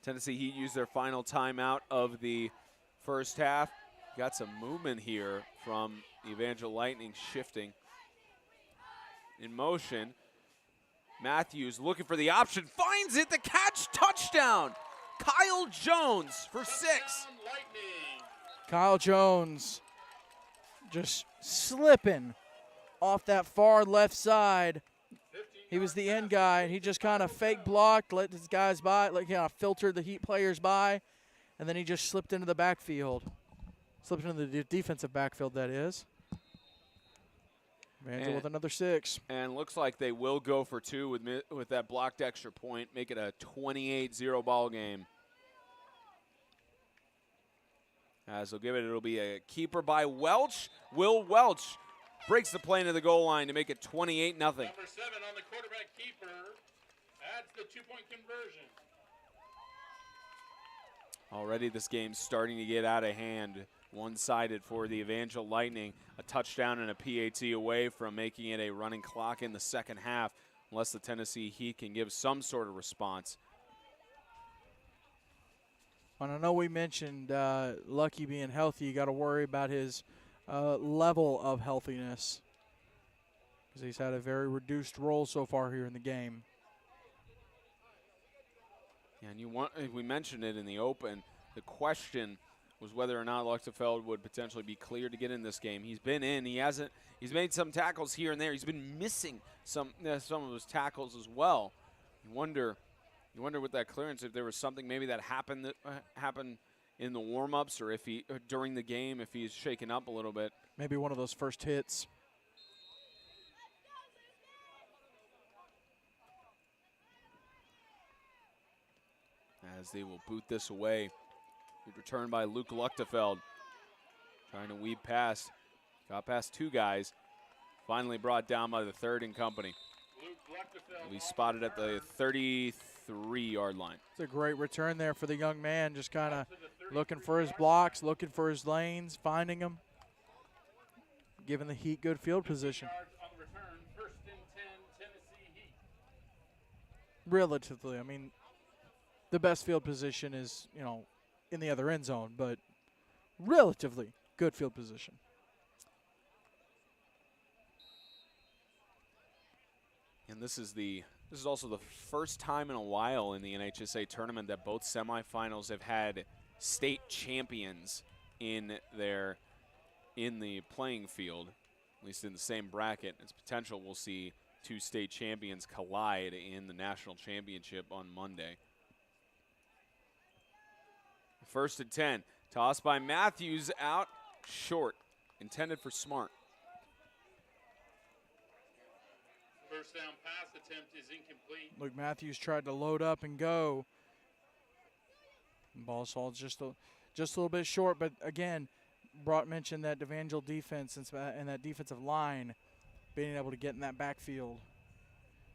Tennessee Heat use their final timeout of the first half. Got some movement here from Evangel Lightning shifting. In motion, Matthews looking for the option, finds it, the catch, touchdown! Kyle Jones for 6. Kyle Jones just slipping off that far left side. He was the end guy. He just kind of fake blocked, let his guys by, like filtered the Heat players by, and then he just slipped into the backfield. Slipped into the defensive backfield, that is. Evangel with another 6. And looks like they will go for 2 with that blocked extra point, make it a 28-0 ball game. As they'll give it, it'll be a keeper by Welch. Will Welch breaks the play into the goal line to make it 28-0. Number 7 on the quarterback keeper adds the 2-point conversion. Already this game's starting to get out of hand. One-sided for the Evangel Lightning. A touchdown and a PAT away from making it a running clock in the second half, unless the Tennessee Heat can give some sort of response. And I know we mentioned Lucky being healthy. You got to worry about his level of healthiness, because he's had a very reduced role so far here in the game. Yeah, and we mentioned it in the open. The question was whether or not Luchtefeld would potentially be cleared to get in this game. He's been in. He's made some tackles here and there. He's been missing some of his tackles as well. You wonder with that clearance if there was something maybe that happened in the warm-ups, or if during the game, if he's shaken up a little bit. Maybe one of those first hits. As they will boot this away. Good return by Luke Luchtefeld. Trying to weave past. Got past 2 guys. Finally brought down by the 3rd and company. He'll be spotted at the 33-yard line. It's a great return there for the young man, just kind of looking for his blocks, looking for his lanes, finding them, giving the Heat good field position. Relatively, I mean, the best field position is, in the other end zone, but relatively good field position. And this is also the first time in a while in the NHSA tournament that both semifinals have had state champions in the playing field, at least in the same bracket. It's potential we'll see 2 state champions collide in the national championship on Monday. 1st and 10. Tossed by Matthews, out short. Intended for Smart. First down pass attempt is incomplete. Luke Matthews tried to load up and go. Ball falls just a little bit short, but again, Brought mentioned that Evangel defense and that defensive line being able to get in that backfield,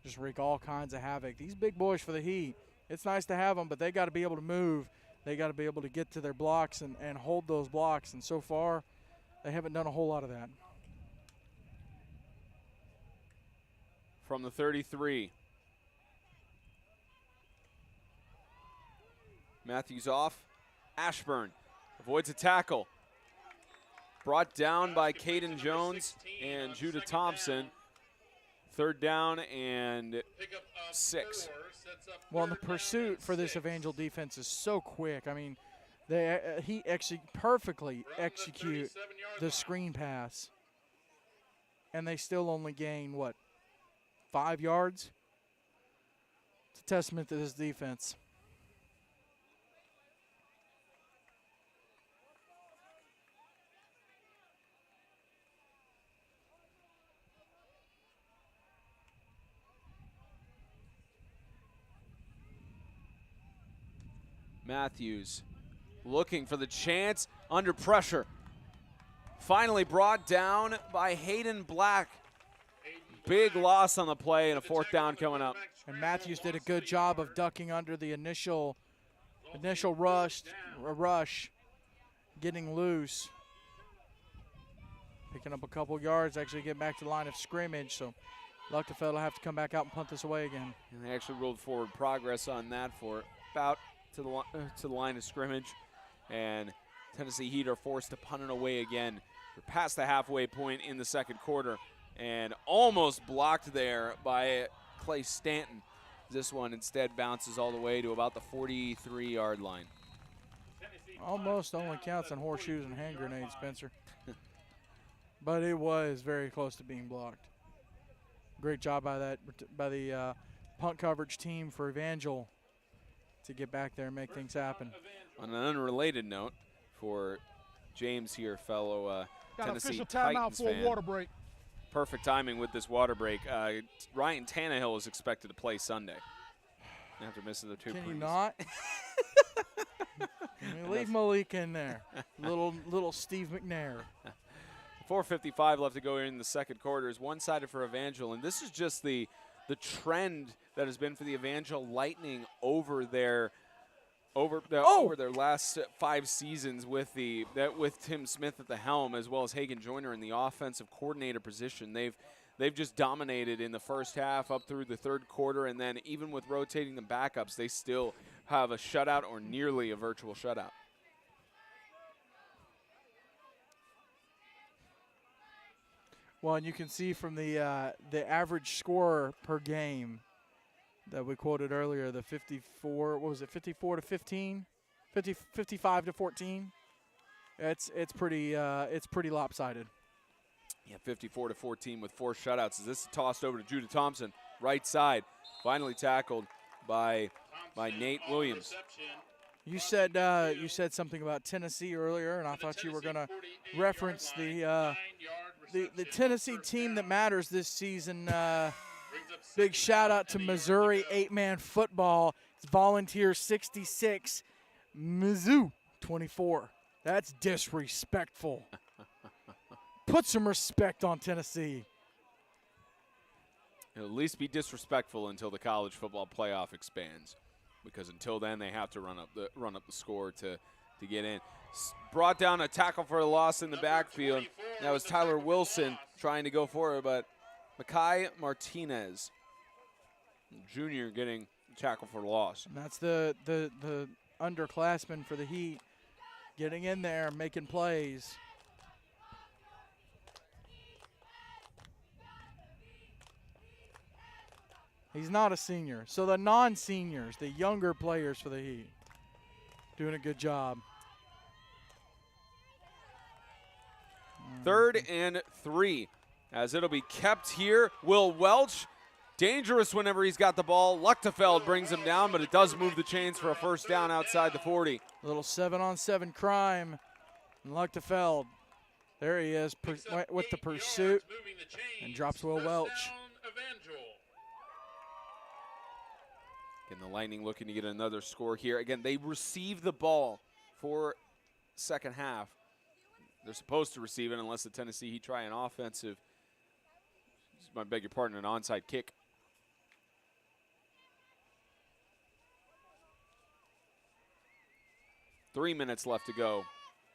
just wreak all kinds of havoc. These big boys for the Heat, it's nice to have them, but they got to be able to move. They got to be able to get to their blocks and hold those blocks, and so far they haven't done a whole lot of that. From the 33. Matthews off. Ashburn avoids a tackle. Brought down by Caden Jones and Judah Thompson. 3rd down and 6. Well, the pursuit for this Evangel defense is so quick. I mean, he perfectly execute the screen pass, and they still only gain, 5 yards? It's a testament to this defense. Matthews looking for the chance, under pressure. Finally brought down by Hayden Black. Big loss on the play and a 4th down coming up. And Matthews did a good job of ducking under the initial rush, getting loose. Picking up a couple yards, actually get back to the line of scrimmage, so Luchtefeld will have to come back out and punt this away again. And they actually rolled forward progress on that for about to the line of scrimmage, and Tennessee Heat are forced to punt it away again. They're past the halfway point in the second quarter and almost blocked there by Clay Stanton. This one instead bounces all the way to about the 43-yard line. Almost only counts on horseshoes and hand grenades, Spencer. But it was very close to being blocked. Great job by the punt coverage team for Evangel to get back there and make things happen. On an unrelated note, for James here, fellow Got an Tennessee official timeout Titans for fan. a water break. Perfect timing with this water break. Ryan Tannehill is expected to play Sunday after missing the two. Can you previous. not? Can we leave Malik in there? Little Steve McNair. 4:55 left to go in the second quarter. Is one-sided for Evangel, and this is just the trend that has been for the Evangel Lightning over their last 5 seasons with Tim Smith at the helm, as well as Hagen Joyner in the offensive coordinator position. They've just dominated in the first half up through the third quarter, and then even with rotating the backups, they still have a shutout or nearly a virtual shutout. Well, and you can see from the average score per game that we quoted earlier, the 54, what was it, 54 to 15, 55 to 14. It's pretty lopsided. Yeah, 54 to 14 with 4 shutouts. As this is tossed over to Judah Thompson, right side, finally tackled by Nate Williams. You said something about Tennessee earlier, and I thought you were going to reference the Tennessee team that matters this season. Big shout out to Missouri 8-man football. It's Volunteer 66, Mizzou 24. That's disrespectful. Put some respect on Tennessee. It'll at least be disrespectful until the college football playoff expands, because until then they have to run up the score to get in. Brought down a tackle for a loss in the backfield. That was Tyler Wilson trying to go for it, but Makai Martinez, Jr., getting tackle for loss. And that's the underclassman for the Heat, getting in there, making plays. He's not a senior. So the non-seniors, the younger players for the Heat, doing a good job. 3rd and 3, as it'll be kept here. Will Welch, dangerous whenever he's got the ball. Luchtefeld brings him down, but it does move the chains for a first down outside the 40. A little 7-on-7 crime. And Luchtefeld, there he is with the pursuit, and drops Will Welch. And the Lightning looking to get another score here. Again, they receive the ball for second half. They're supposed to receive it unless the Tennessee Heat try an offensive, I beg your pardon, an onside kick. Three minutes left to go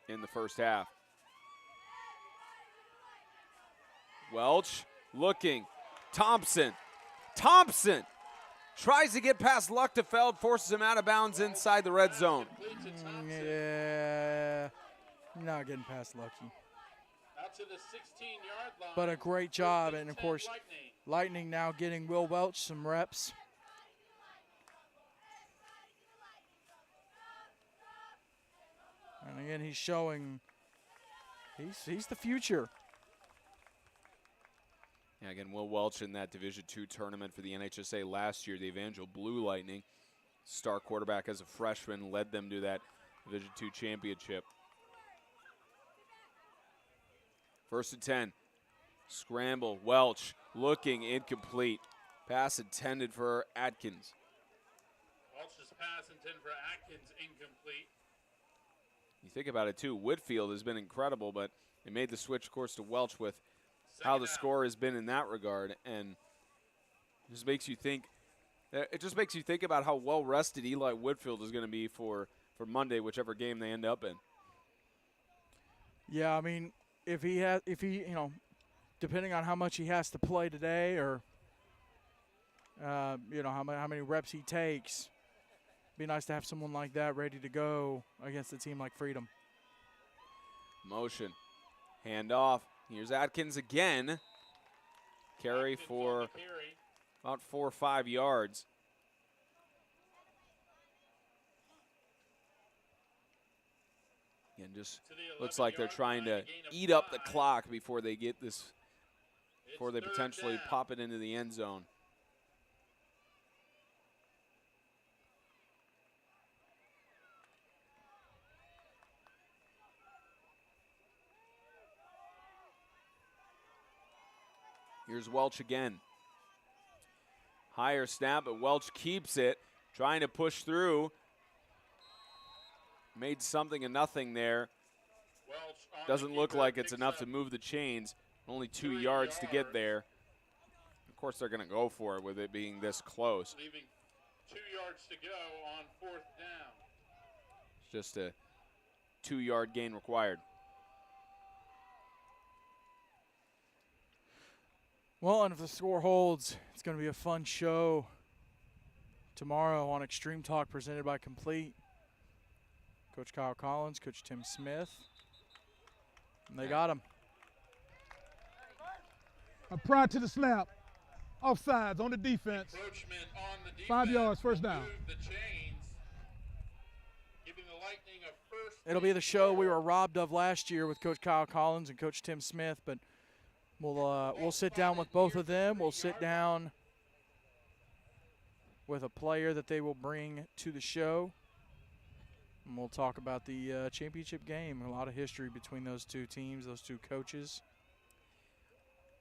in the first half. Welch looking. Thompson tries to get past Luchtefeld, forces him out of bounds inside the red zone. Yeah, not getting past Lucky. Out to the 16-yard line. But a great job, and of course, Lightning now getting Will Welch some reps. And again, he's showing he's the future. Yeah, again, Will Welch in that Division II tournament for the NHSA last year, the Evangel Blue Lightning. Star quarterback as a freshman, led them to that Division II championship. 1st and 10. Scramble. Welch looking incomplete. Pass intended for Atkins. Welch's pass intended for Atkins incomplete. You think about it, too. Whitfield has been incredible, but they made the switch, of course, to Welch with how the score has been in that regard. And it just makes you think. It just makes you think about how well rested Eli Whitfield is going to be for Monday, whichever game they end up in. Yeah, I mean, if he depending on how much he has to play today, or how many reps he takes, it'd be nice to have someone like that ready to go against a team like Freedom. Motion. Hand off. Here's Atkins again. Carry Atkins for on the carry. about 4 or 5 yards. And just To the looks like they're 11-yard trying line, to a gain of eat up the 5. clock before they get this, before they It's third potentially down. pop it into the end zone. Here's Welch again. Higher snap, but Welch keeps it, trying to push through. Made something of nothing there. Welch on Doesn't the look keeper, like it's picks enough up to move the chains. Only 2 3 yards to get yards. there. Of course, they're going to go for it with it being this close. Leaving 2 yards to go on 4th down. It's just a 2-yard gain required. Well, and if the score holds, it's going to be a fun show tomorrow on Extreme Talk presented by Complete. Coach Kyle Collins, Coach Tim Smith. And they got him. Prior to the snap, offsides on the defense. Encroachment on the defense. 5 yards, first will down. move the chains, giving the Lightning a first It'll be the show we score. were robbed of last year with Coach Kyle Collins and Coach Tim Smith, but we'll sit down with both of them. We'll sit down with a player that they will bring to the show. And we'll talk about the championship game. A lot of history between those two teams, those two coaches.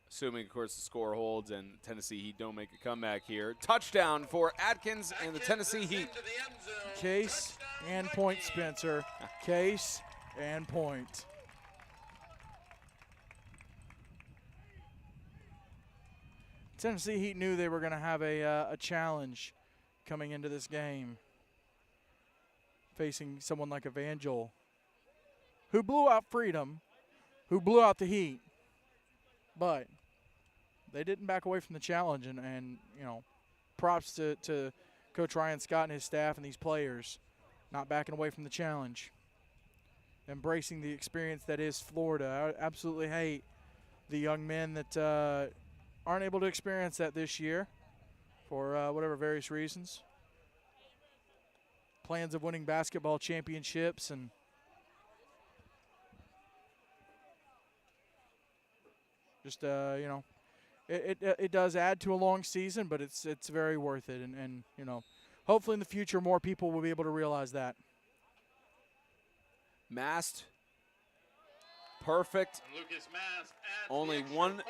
Assuming, of course, the score holds and Tennessee Heat don't make a comeback here. Touchdown for Atkins and the Tennessee Heat. Into the end zone. Case Touchdown, and point, Lightning. Spencer. Case and point. Tennessee Heat knew they were going to have a challenge coming into this game, facing someone like Evangel, who blew out Freedom, who blew out the Heat, but they didn't back away from the challenge, and you know, props to Coach Ryan Scott and his staff and these players, not backing away from the challenge, embracing the experience that is Florida. I absolutely hate the young men that aren't able to experience that this year for whatever various reasons. Plans of winning basketball championships and just you know, it does add to a long season, but it's very worth it, and you know, hopefully in the future more people will be able to realize that. Mast. Perfect. And Lucas Mast adds Only the extra one point.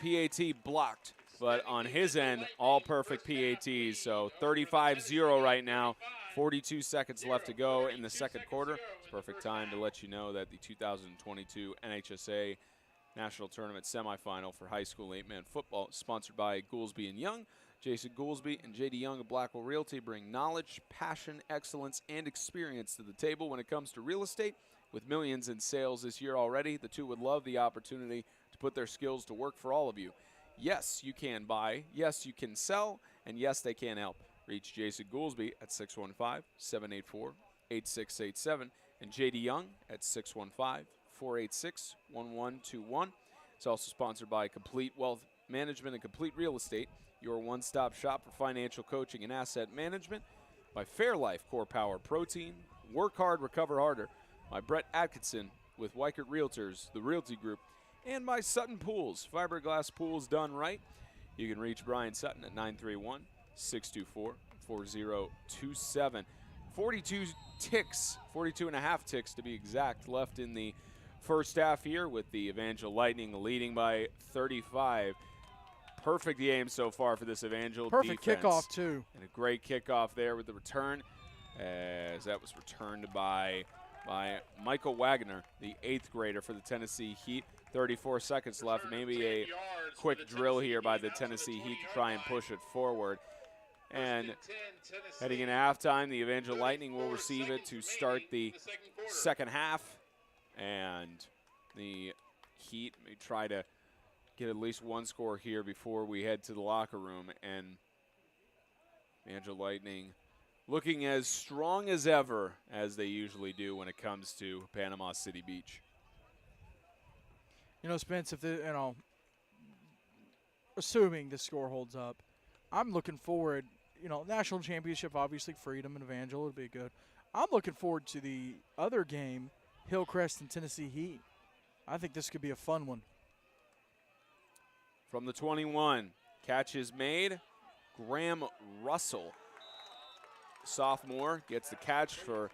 PAT blocked, but on his end, all perfect PATs. So 35-0 right now. 42 seconds left to go in the second quarter. It's a perfect time to let you know that the 2022 NHSA National Tournament semifinal for high school 8-man football, sponsored by Goolesby and Young. Jason Goolesby and J.D. Young of Blackwell Realty bring knowledge, passion, excellence, and experience to the table when it comes to real estate. With millions in sales this year already, the two would love the opportunity to put their skills to work for all of you. Yes, you can buy. Yes, you can sell. And yes, they can help. Reach Jason Goolesby at 615-784-8687 and J.D. Young at 615-486-1121. It's also sponsored by Complete Wealth Management and Complete Real Estate, your one-stop shop for financial coaching and asset management. By Fairlife Core Power Protein, Work Hard, Recover Harder. By Brett Atkinson with Weichert Realtors, the Realty Group. And by Sutton Pools, fiberglass pools done right. You can reach Brian Sutton at 931-624-4027. 42 ticks, 42 and a half ticks to be exact, left in the first half here with the Evangel Lightning leading by 35. Perfect game so far for this Evangel Perfect defense. kickoff too. And a great kickoff there with the return, as that was returned by Michael Wagner, the 8th grader for the Tennessee Heat. 34 seconds left. Maybe a quick drill here by the Tennessee Heat to try and push it forward. And heading into halftime, the Evangel Lightning will receive it to start the second half. And the Heat may try to get at least one score here before we head to the locker room. And Evangel Lightning looking as strong as ever, as they usually do when it comes to Panama City Beach. Spence, if assuming the score holds up, I'm looking forward. National championship, obviously, Freedom and Evangel would be good. I'm looking forward to the other game, Hillcrest and Tennessee Heat. I think this could be a fun one. From the 21, catch is made. Graham Russell, sophomore, gets the catch for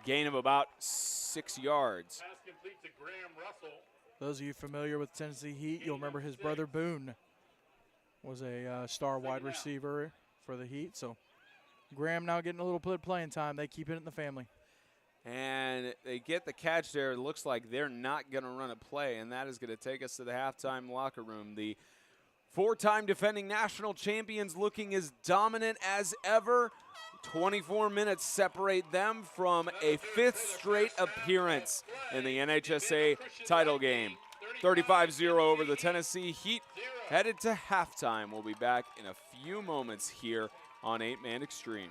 gain of about 6 yards. Pass complete to Graham Russell. Those of you familiar with Tennessee Heat, you'll remember his brother Boone was a star wide receiver for the Heat. So Graham now getting a little bit of playing time. They keep it in the family. And they get the catch there. It looks like they're not going to run a play, and that is going to take us to the halftime locker room. The 4-time defending national champions looking as dominant as ever. 24 minutes separate them from a 5th straight appearance in the NHSA title game. 35-0 over the Tennessee Heat. Headed to halftime. We'll be back in a few moments here on 8-Man Extreme.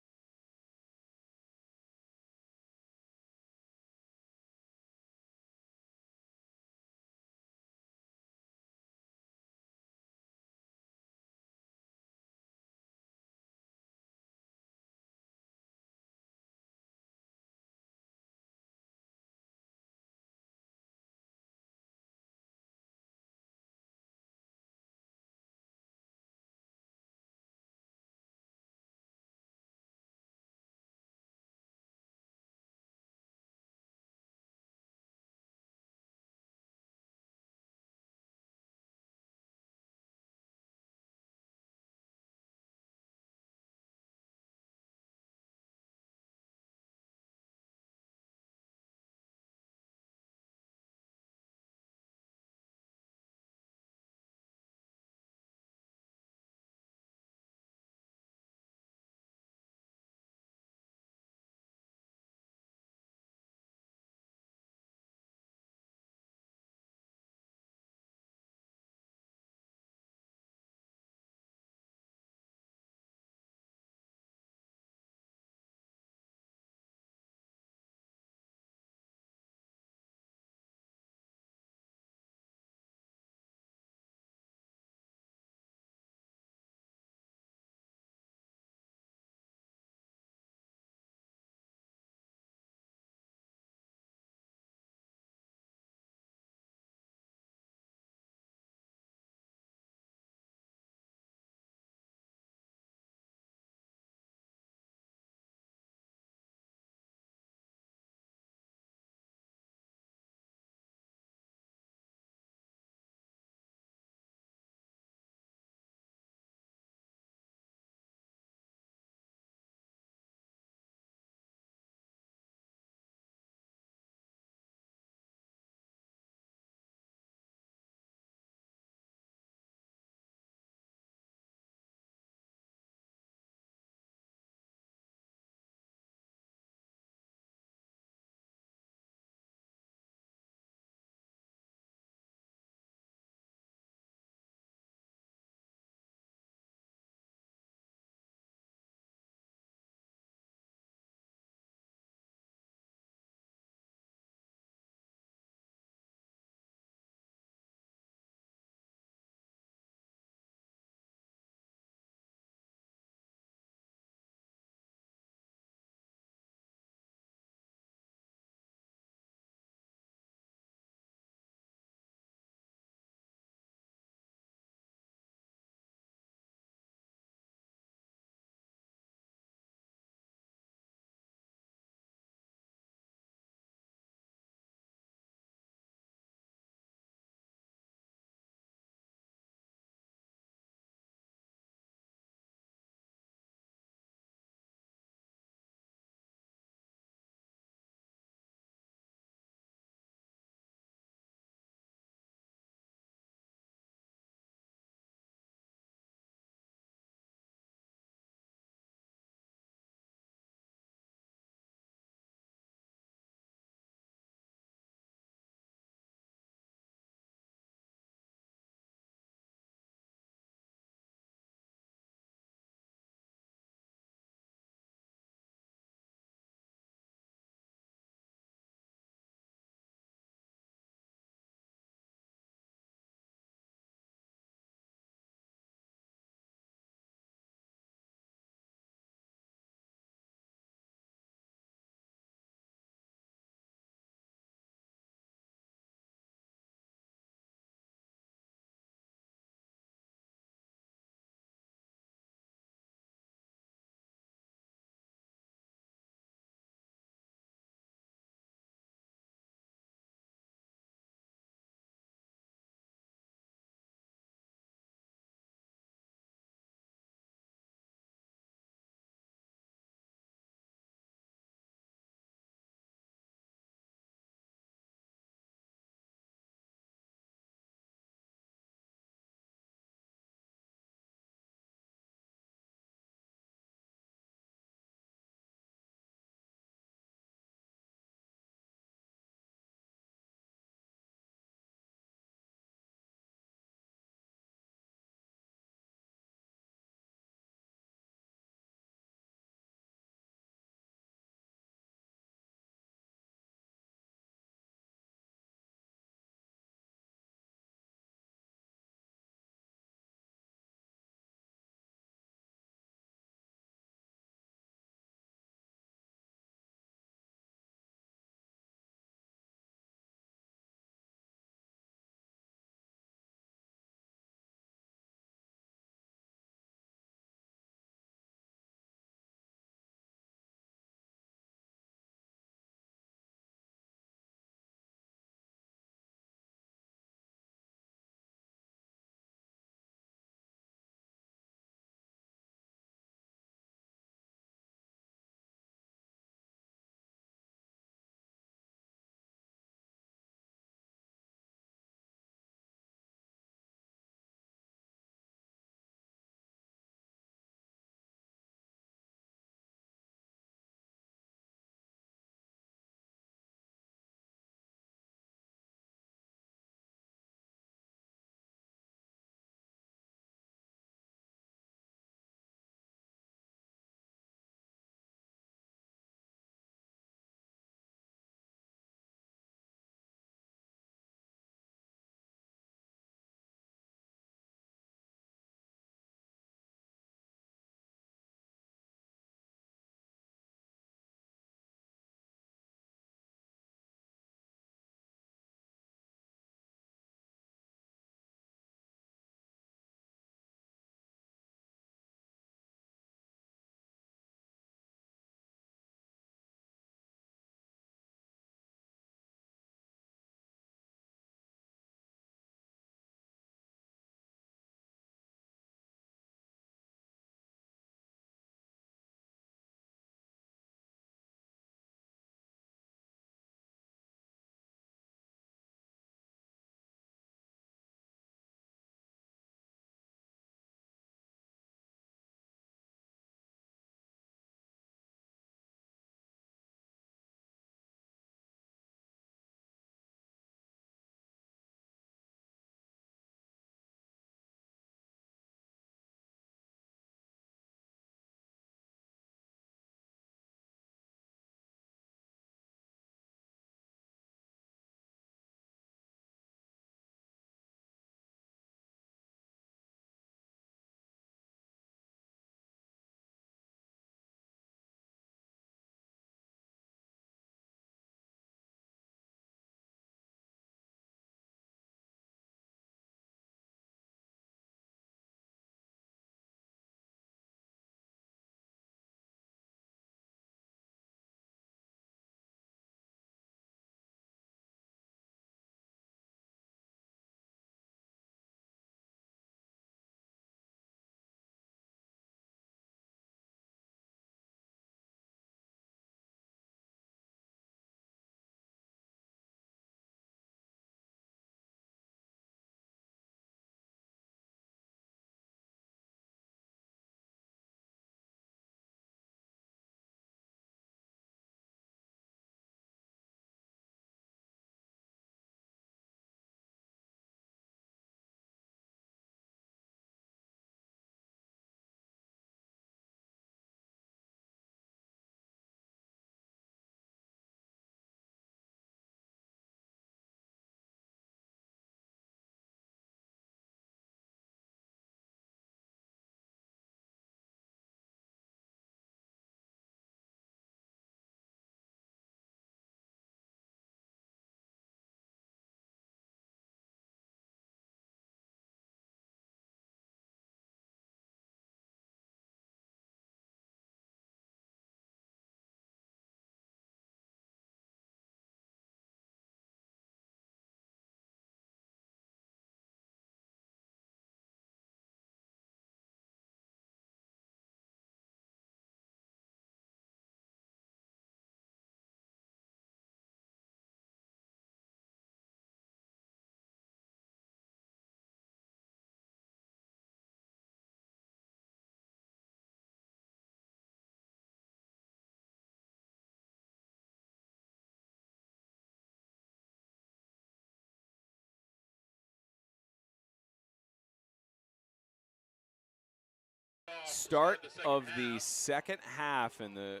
start of the second half in the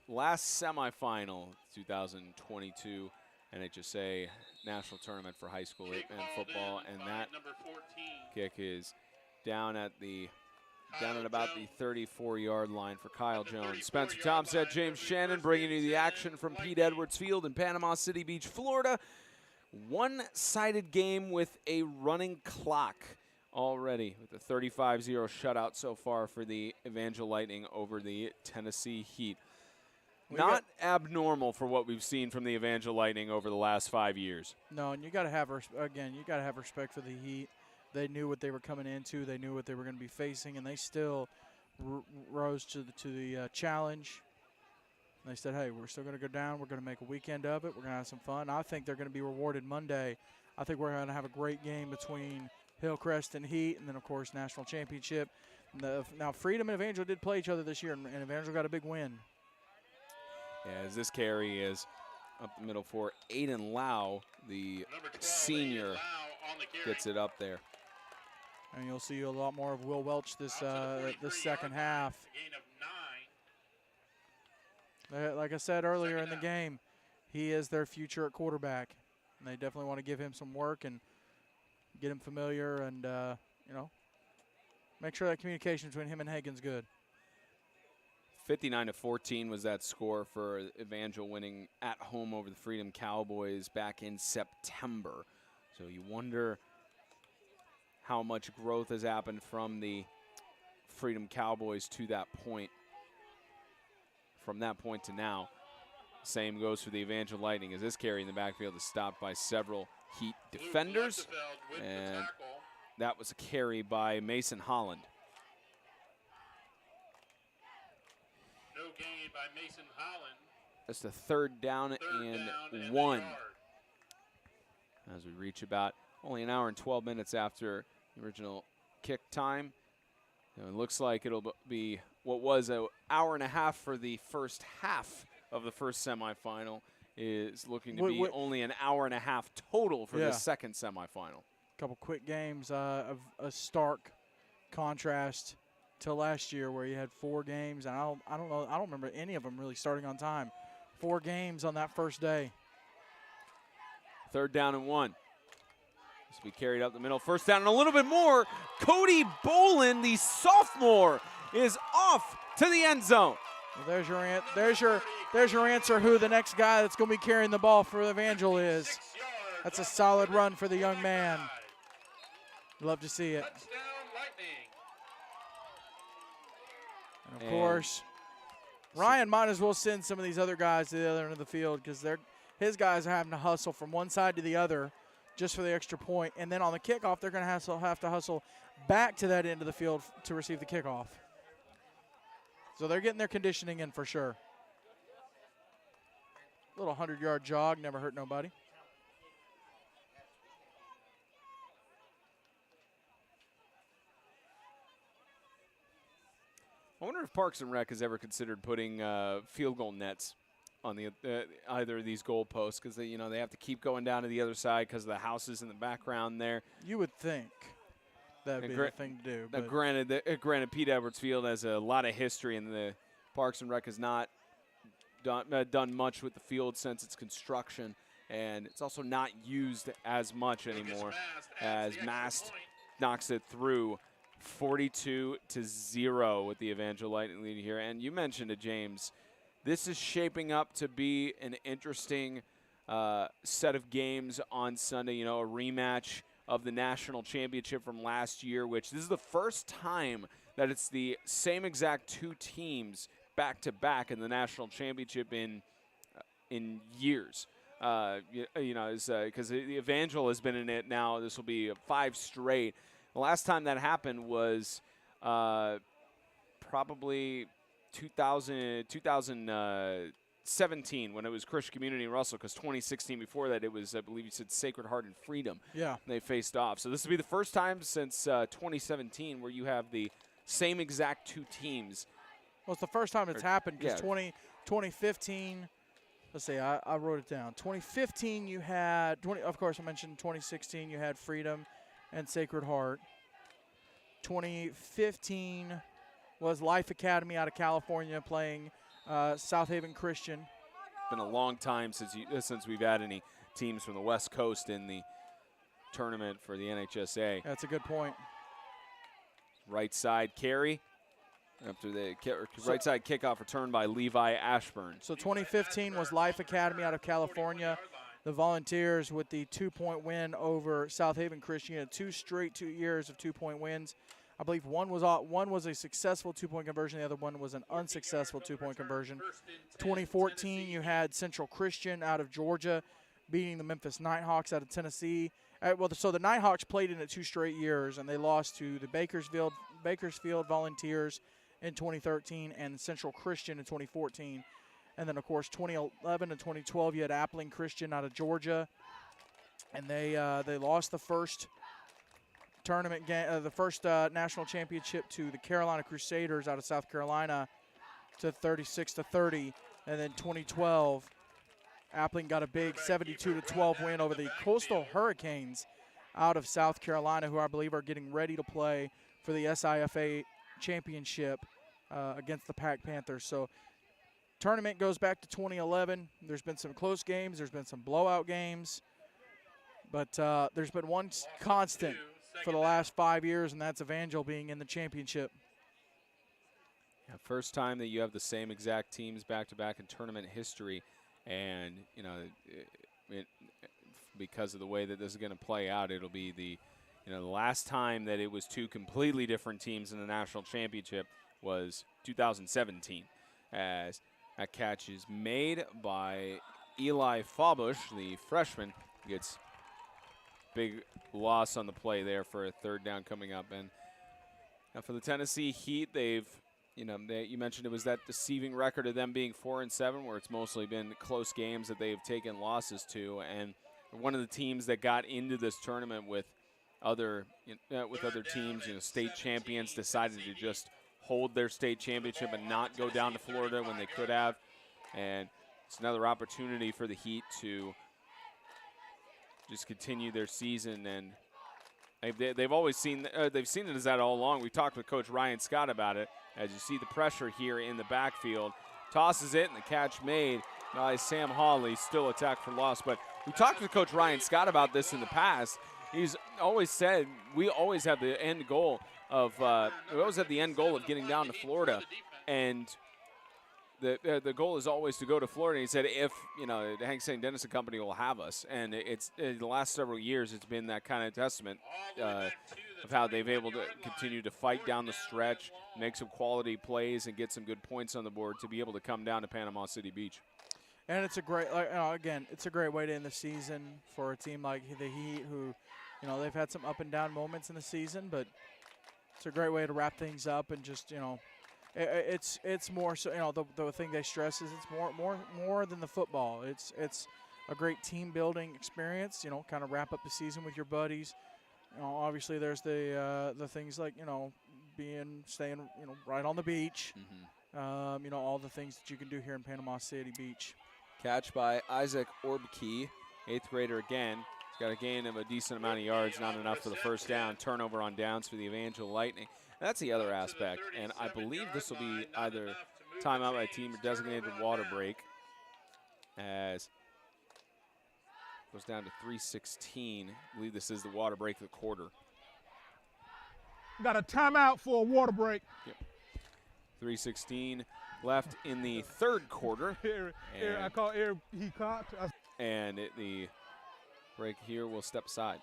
last semifinal, 2022 NHSA National Tournament for high school 8-man football, and that kick is down at about the 34-yard line for Kyle Jones. Spencer Thompson, James Shannon bringing you the action from Pete Edwards Field in Panama City Beach, Florida. One-sided game with a running clock already, with a 35-0 shutout so far for the Evangel Lightning over the Tennessee Heat. Not abnormal for what we've seen from the Evangel Lightning over the last 5 years. No, and you got to have respect for the Heat. They knew what they were coming into. They knew what they were going to be facing, and they still rose to the challenge. And they said, hey, we're still going to go down. We're going to make a weekend of it. We're going to have some fun. I think they're going to be rewarded Monday. I think we're going to have a great game between Hillcrest and Heat, and then, of course, National Championship. Now, Freedom and Evangel did play each other this year, and Evangel got a big win. Yeah, as this carry is up the middle for Aiden Lau, the senior, gets it up there. And you'll see a lot more of Will Welch this second half. Like I said earlier in the game, he is their future at quarterback. And they definitely want to give him some work and get him familiar and, make sure that communication between him and Hagen's good. 59-14 was that score for Evangel winning at home over the Freedom Cowboys back in September. So you wonder how much growth has happened from the Freedom Cowboys to that point. From that point to now, same goes for the Evangel Lightning, as this carry in the backfield is stopped by several Heat defenders, and that was a carry by Mason Holland. No gain by Mason Holland. That's the third down and 1. As we reach about only an hour and 12 minutes after the original kick time. It looks like it'll be what was an hour and a half for the first half of the first semifinal is looking to be only an hour and a half total for the second semifinal. A couple quick games of a stark contrast to last year where you had 4 games, and I don't remember any of them really starting on time. 4 games on that first day. Third down and 1. This will be carried up the middle. First down and a little bit more. Cody Bolin, the sophomore, is off to the end zone. Well, there's your answer who the next guy that's going to be carrying the ball for Evangel is. That's a solid run for the young man. Love to see it. And of course, Ryan might as well send some of these other guys to the other end of the field because his guys are having to hustle from one side to the other just for the extra point. And then on the kickoff, they're going to have to hustle back to that end of the field to receive the kickoff. So they're getting their conditioning in for sure. Little 100-yard jog, never hurt nobody. I wonder if Parks and Rec has ever considered putting field goal nets on the either of these goal posts because they have to keep going down to the other side because of the houses in the background there. You would think that would be the thing to do. But Granted, Pete Edwards Field has a lot of history, and the Parks and Rec has not done much with the field since its construction, and it's also not used as much anymore as Mast knocks it through 42-0 with the Evangel Lightning lead here. And you mentioned it, James. This is shaping up to be an interesting set of games on Sunday. A rematch of the national championship from last year, which this is the first time that it's the same exact 2 teams back-to-back in the national championship in years. Because the Evangel has been in it now. This will be 5 straight. The last time that happened was probably 2017 when it was Christian Community and Russell, because 2016 before that it was, I believe you said, Sacred Heart and Freedom. Yeah. They faced off. So this will be the first time since 2017 where you have the same exact 2 teams. Well, it's the first time it's happened because 2015, let's see, I wrote it down. 2015 you had, of course I mentioned 2016 you had Freedom and Sacred Heart. 2015 was Life Academy out of California playing South Haven Christian. It's been a long time since we've had any teams from the West Coast in the tournament for the NHSA. That's a good point. Right side carry after the right side kickoff return by Levi Ashburn. So 2015 was Life Academy out of California. The Volunteers with the 2-point win over South Haven Christian. Had 2 straight 2 years of 2-point wins. I believe one was a successful 2-point conversion. The other one was an unsuccessful 2-point conversion. 2014, you had Central Christian out of Georgia beating the Memphis Nighthawks out of Tennessee. So the Nighthawks played in it 2 straight years, and they lost to the Bakersfield Volunteers in 2013 and Central Christian in 2014. And then, of course, 2011 and 2012, you had Appling Christian out of Georgia, and they lost the first tournament game, the first national championship to the Carolina Crusaders out of South Carolina to 36-30. And then 2012, Appling got a big 72-12 win over the Coastal Hurricanes out of South Carolina, who I believe are getting ready to play for the SIFA championship against the Pack Panthers. So tournament goes back to 2011. There's been some close games. There's been some blowout games. But there's been one constant for the last 5 years, and that's Evangel being in the championship. Yeah, first time that you have the same exact teams back-to-back in tournament history. And, you know, because of the way that this is going to play out, it'll be the last time that it was 2 completely different teams in the national championship was 2017, as that catch is made by Eli Fabush, the freshman. Gets big loss on the play there for a 3rd down coming up. And for the Tennessee Heat, they've, you mentioned it was that deceiving record of them being 4-7, where it's mostly been close games that they've taken losses to. And one of the teams that got into this tournament with other teams, state champions, decided to just hold their state championship and not go down to Florida when they could have. And it's another opportunity for the Heat to just continue their season. And they've always seen they've seen it as that all along. We talked with Coach Ryan Scott about it. As you see the pressure here in the backfield, tosses it and the catch made by Sam Hawley. Still attack for loss. But we talked with Coach Ryan Scott about this in the past. He's always said we always have the end goal of getting down to Florida, and the goal is always to go to Florida. He said if the Hank St. Dennis Company will have us, and it's the last several years it's been that kind of testament of how they've able to continue to fight down the stretch, make some quality plays, and get some good points on the board to be able to come down to Panama City Beach. And it's a great, again, it's a great way to end the season for a team like the Heat, who, they've had some up and down moments in the season, but it's a great way to wrap things up and just, it's more so, the thing they stress is it's more than the football. It's a great team building experience. Kind of wrap up the season with your buddies. Obviously there's the things like staying right on the beach. Mm-hmm. All the things that you can do here in Panama City Beach. Catch by Isaac Orbkey, 8th grader again. He's got a gain of a decent amount of yards, not enough for the first down. Turnover on downs for the Evangel Lightning. And that's the other aspect, and I believe this will be either timeout by team or designated water break, as it goes down to 3:16. I believe this is the water break of the quarter. Got a timeout for a water break. Yep. 3:16 left in the 3rd quarter. I call Eric, he caught. And the break here will step aside.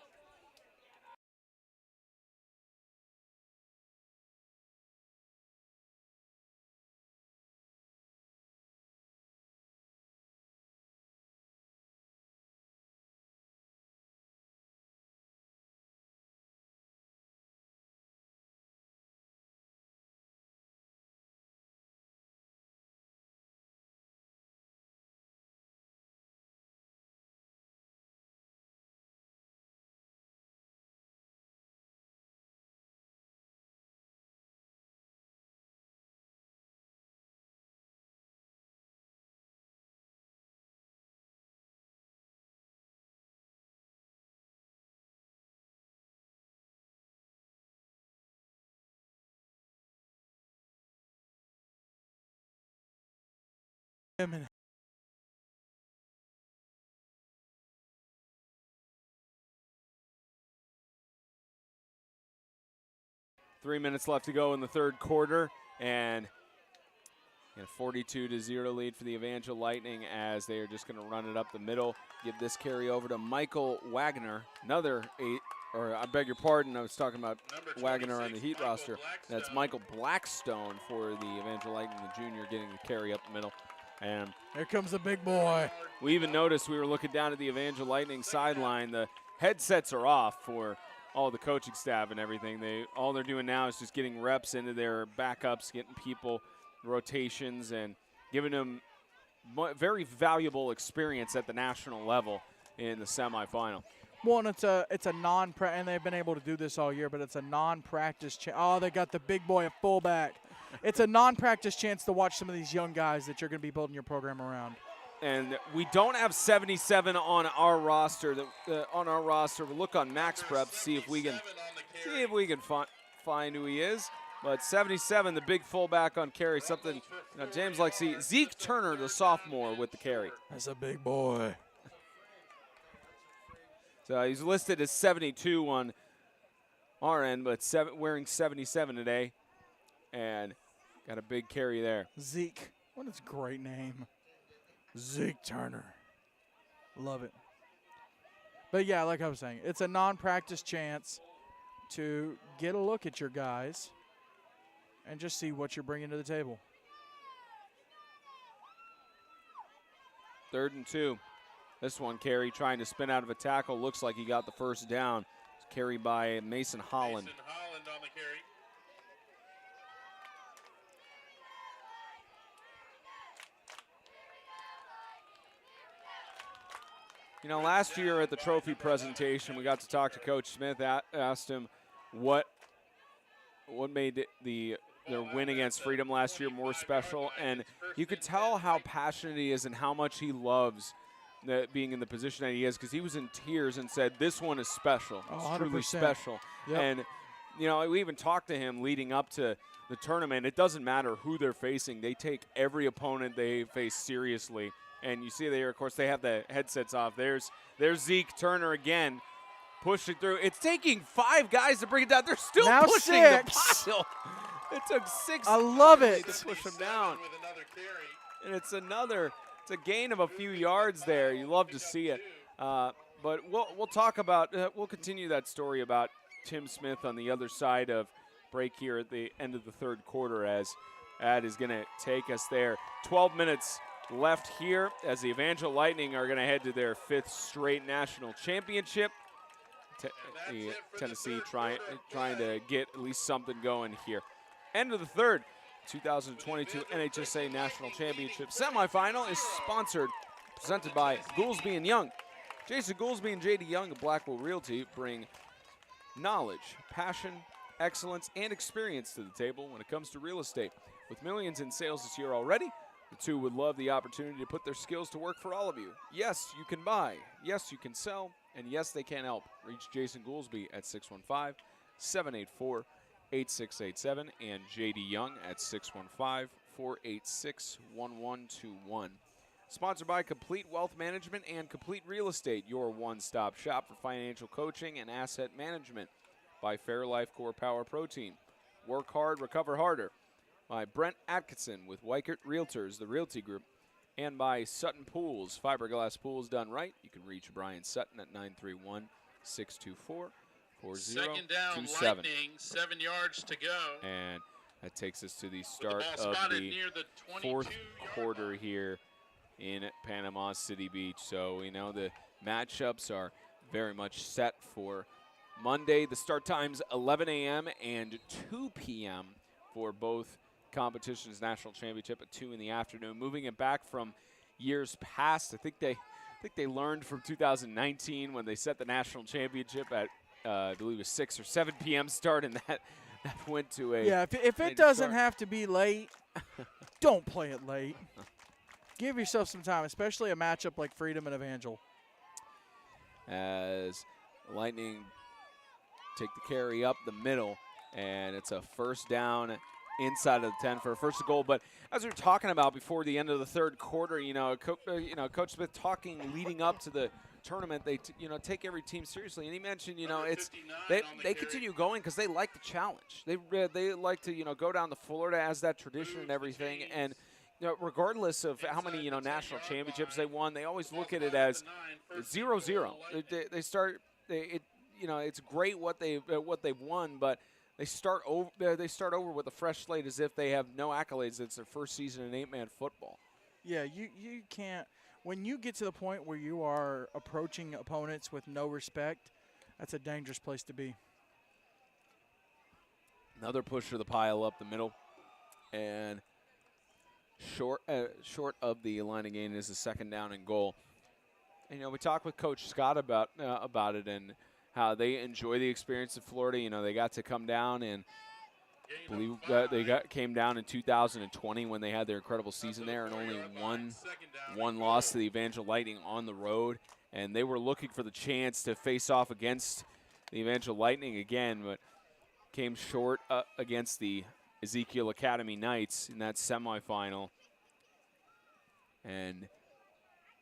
And 3 minutes left to go in the third quarter, and a 42-0 lead for the Evangel Lightning as they are just going to run it up the middle. Give this carry over to Michael Wagner, another I beg your pardon, I was talking about Wagner on the Heat roster. That's Michael Blackstone for the Evangel Lightning, the junior, getting the carry up the middle. And here comes the big boy. we even noticed, we were looking down at the Evangel Lightning sideline, the headsets are off for all the coaching staff and everything. All they're doing now is just getting reps into their backups, getting people rotations, and giving them very valuable experience at the national level in the semifinal. Well, and it's a non-practice, and they've been able to do this all year, but it's a non-practice chance. Oh, they got the big boy at fullback. It's a non-practice chance to watch some of these young guys that you're going to be building your program around. And we don't have 77 on our roster. We'll look on Max Prep, see if we can find who he is. But 77, the big fullback on carry, something James likes to see. Zeke Turner, the sophomore, with the carry. That's a big boy. So he's listed as 72 on our end, but wearing 77 today, and got a big carry there. Zeke, what is a great name. Zeke Turner. Love it. But yeah, like I was saying, it's a non-practice chance to get a look at your guys and just see what you're bringing to the table. 3rd and 2. This one, Carey trying to spin out of a tackle. Looks like he got the first down. It's carried by Mason Holland. Mason Holland on the carry. Last year at the trophy presentation, we got to talk to Coach Smith. Asked him what made their win against Freedom last year more special, and you could tell how passionate he is and how much he loves being in the position that he is, because he was in tears and said, "This one is special. It's truly special." Yep. And we even talked to him leading up to the tournament. It doesn't matter who they're facing; they take every opponent they face seriously. And you see there, of course, they have the headsets off. There's Zeke Turner again, pushing through. It's taking 5 guys to bring it down. They're still now pushing 6. the pile. It took 6 I love it. to push him down. With another carry. And it's a gain of a few yards there. You love to see it. But we'll talk about, we'll continue that story about Tim Smith on the other side of break here at the end of the third quarter, as Ad is going to take us there. 12 minutes left here as the Evangel Lightning are going to head to their 5th straight national championship. Tennessee trying to get at least something going here. End of the third. 2022 NHSA National Championship semifinal is presented by Goolesby and Young. Jason Goolesby and J.D. Young of Blackwell Realty bring knowledge, passion, excellence, and experience to the table when it comes to real estate. With millions in sales this year already, the two would love the opportunity to put their skills to work for all of you. Yes, you can buy. Yes, you can sell. And yes, they can help. Reach Jason Goolesby at 615-784-8687 and J.D. Young at 615-486-1121. Sponsored by Complete Wealth Management and Complete Real Estate, your one-stop shop for financial coaching and asset management. By Fairlife Core Power Protein. Work hard, recover harder. By Brent Atkinson with Weichert Realtors, the Realty Group. And by Sutton Pools, fiberglass pools done right. You can reach Brian Sutton at 931-624-4027. Second down, Lightning, 7 yards to go. And that takes us to the start the ball of spotted the near the 4th 22-yard quarter line. here in Panama City Beach. So we know the matchups are very much set for Monday. The start time's 11 a.m. and 2 p.m. for both competitions. National championship at 2 in the afternoon. Moving it back from years past. I think they learned from 2019 when they set the national championship at I believe it was 6 or 7 p.m. start, and that went to a if it doesn't have to be late, don't play it late. Give yourself some time, especially a matchup like Freedom and Evangel. As Lightning take the carry up the middle, and it's a first down inside of the 10 for a first goal. But as we were talking about before the end of the third quarter, Coach Smith talking leading up to the tournament, they take every team seriously, and he mentioned they continue going because they like the challenge. They like to go down to Florida as that tradition and everything, and regardless of how many national championships they won, they always look at it as 0-0. They start it's great what they've won, but they start over with a fresh slate as if they have no accolades. It's their first season in 8-man football. Yeah, you can't. When you get to the point where you are approaching opponents with no respect, that's a dangerous place to be. Another push for the pile up the middle, and short of the line of gain is a second down and goal. And, we talked with Coach Scott about it and how they enjoy the experience in Florida. They got to come down, and I believe came down in 2020 when they had their incredible season there, and only one loss to the Evangel Lightning on the road. And they were looking for the chance to face off against the Evangel Lightning again, but came short against the Ezekiel Academy Knights in that semifinal. And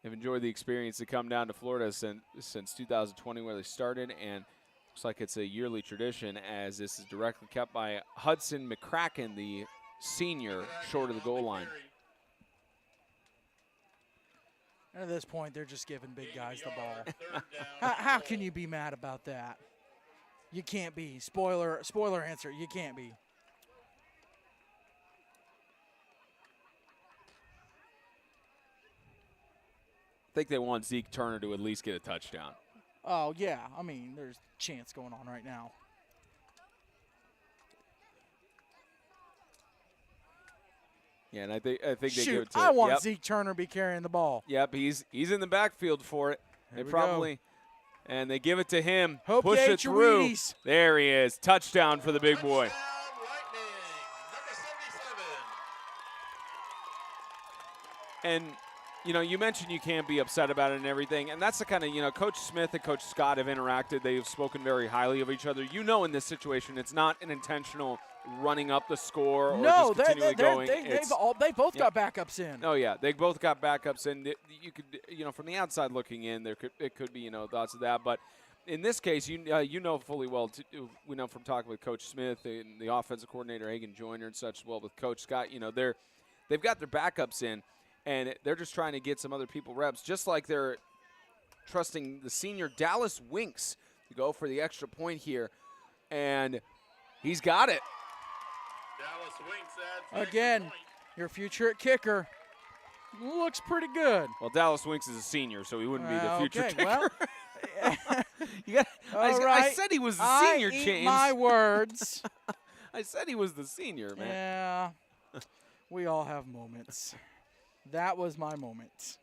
they've enjoyed the experience to come down to Florida since 2020 where they started, and looks like it's a yearly tradition as this is directly kept by Hudson McCracken, the senior, short of the goal line. And at this point, they're just giving big guys the ball. How can you be mad about that? You can't be. Spoiler answer, you can't be. I think they want Zeke Turner to at least get a touchdown. Oh, yeah. I mean, there's chance going on right now. Yeah, and I think they Shoot, give it to. I want Zeke Turner to be carrying the ball. Yep, he's in the backfield for it. There They we probably go. And they give it to him. Hope Push you it ate your through. Wheaties. There he is. Touchdown for the big boy. Touchdown, Lightning, number 77. And you mentioned you can't be upset about it and everything, and that's the kind of, Coach Smith and Coach Scott have interacted. They've spoken very highly of each other. In this situation, it's not an intentional running up the score or just continually going. They both got backups in. Oh, yeah, they both got backups in. You could, from the outside looking in, it could be, thoughts of that. But in this case, fully well, we know from talking with Coach Smith and the offensive coordinator, Hagan Joyner, and such, well, with Coach Scott, they've got their backups in. And they're just trying to get some other people reps, just like they're trusting the senior Dallas Winks to go for the extra point here. And he's got it. Dallas Winks adds the Again, extra point. your future at kicker looks pretty good. Well, Dallas Winks is a senior, so he wouldn't be the future okay, kicker. Well, I said he was the senior, I eat James. my words. I said he was the senior, man. Yeah, we all have moments. That was my moment.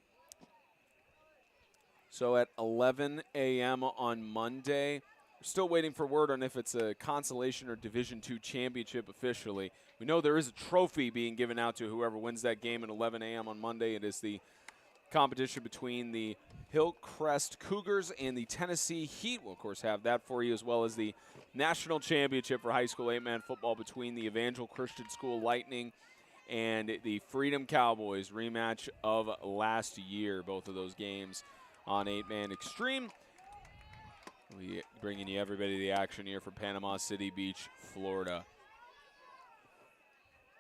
So at 11 a.m. on Monday, we're still waiting for word on if it's a consolation or Division II championship officially. We know there is a trophy being given out to whoever wins that game at 11 a.m. on Monday. It is the competition between the Hillcrest Cougars and the Tennessee Heat. We'll, of course, have that for you, as well as the national championship for high school 8-man football between the Evangel Christian School Lightning and the Freedom Cowboys, rematch of last year. Both of those games on 8-Man Extreme. We bringing you everybody the action here from Panama City Beach, Florida.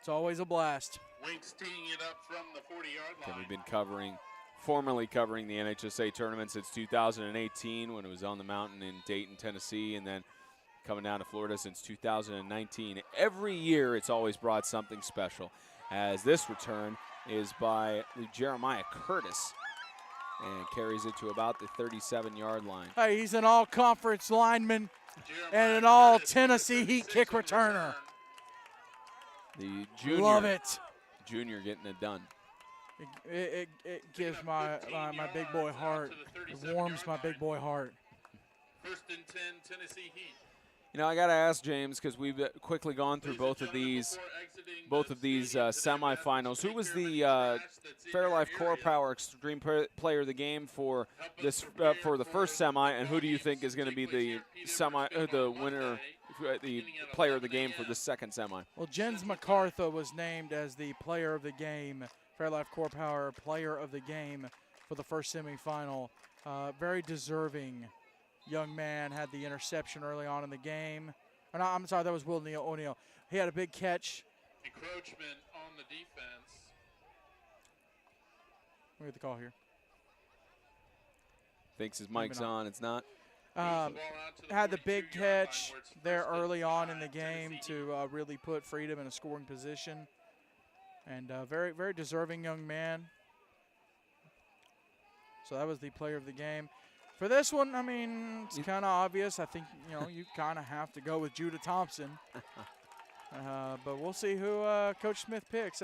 It's always a blast. Winks teeing it up from the 40-yard line. And we've been formally covering the NHSA tournament since 2018 when it was on the mountain in Dayton, Tennessee, and then coming down to Florida since 2019. Every year it's always brought something special, as this return is by Jeremiah Curtis and carries it to about the 37-yard line. Hey, he's an all-conference lineman and an all-Tennessee Heat kick returner. The junior, Love it. Junior getting it done. It gives my big boy heart. It warms my big boy heart. First and 10, Tennessee Heat. I got to ask James, because we've quickly gone through both of these semifinals. Who was the Fairlife Core Power Extreme Player of the game for this for the first semi, and who do you think is going to be the winner the player of the game for the second semi. Well, Jens MacArthur was named as the player of the game, Fairlife Core Power player of the game for the first semifinal. Very deserving young man, had the interception early on in the game. Or no, I'm sorry, that was Will O'Neal. He had a big catch. Encroachment on the defense. Look at the call here. Thinks his mic's on. It's not. Had the big catch there early on in the game to really put Freedom in a scoring position. And very, very deserving young man. So that was the player of the game. For this one, I mean, it's kind of obvious. I think, you kind of have to go with Judah Thompson. But we'll see who Coach Smith picks.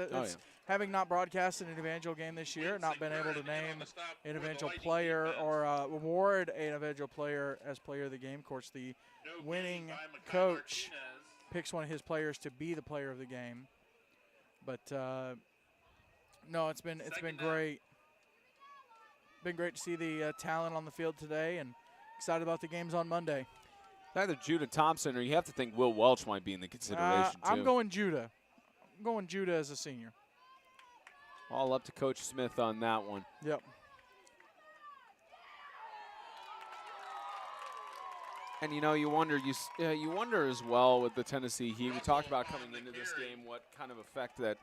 Having not broadcasted an Evangel game this year, not been able to name an Evangel player or award an Evangel player as player of the game. Of course, the winning coach picks one of his players to be the player of the game. But no, it's been great. Been great to see the talent on the field today, and excited about the games on Monday. Either Judah Thompson or you have to think Will Welch might be in the consideration too. I'm going Judah. I'm going Judah as a senior. All up to Coach Smith on that one. Yep. And you wonder as well with the Tennessee Heat. We talked about coming into this game what kind of effect that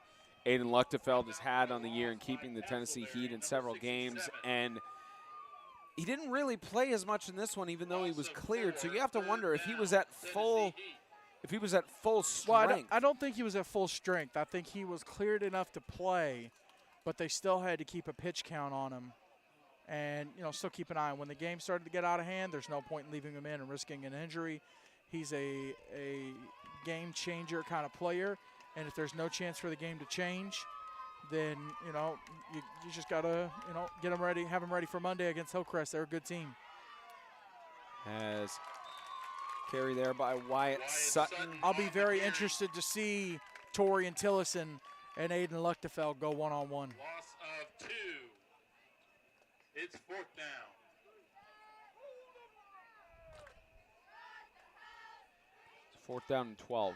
Aiden Luchtefeld has had on the year in keeping the Tennessee Heat in several games, and he didn't really play as much in this one, even though he was cleared. So you have to wonder if he was at full strength. Well, I don't think he was at full strength. I think he was cleared enough to play, but they still had to keep a pitch count on him, and still keep an eye on. When the game started to get out of hand, there's no point in leaving him in and risking an injury. He's a game changer kind of player. And if there's no chance for the game to change, then, you just got to, get them ready, have them ready for Monday against Hillcrest. They're a good team. As carry there by Wyatt Sutton. I'll be very interested to see Torian Tillison and Aiden Luchtefeld go one-on-one. Loss of 2. It's 4th down. It's 4th down and 12.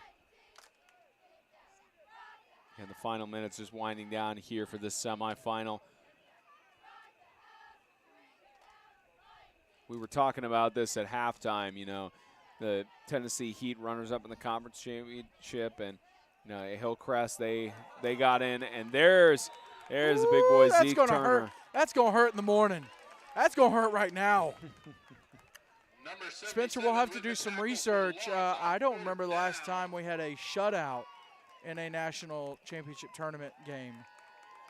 And the final minutes is winding down here for this semifinal. We were talking about this at halftime, the Tennessee Heat runners-up in the conference championship, and Hillcrest, they got in, and there's the big boy Zeke Turner. Hurt. That's going to hurt in the morning. That's going to hurt right now. Spencer, we'll have to do some research. I don't remember the last time we had a shutout in a national championship tournament game.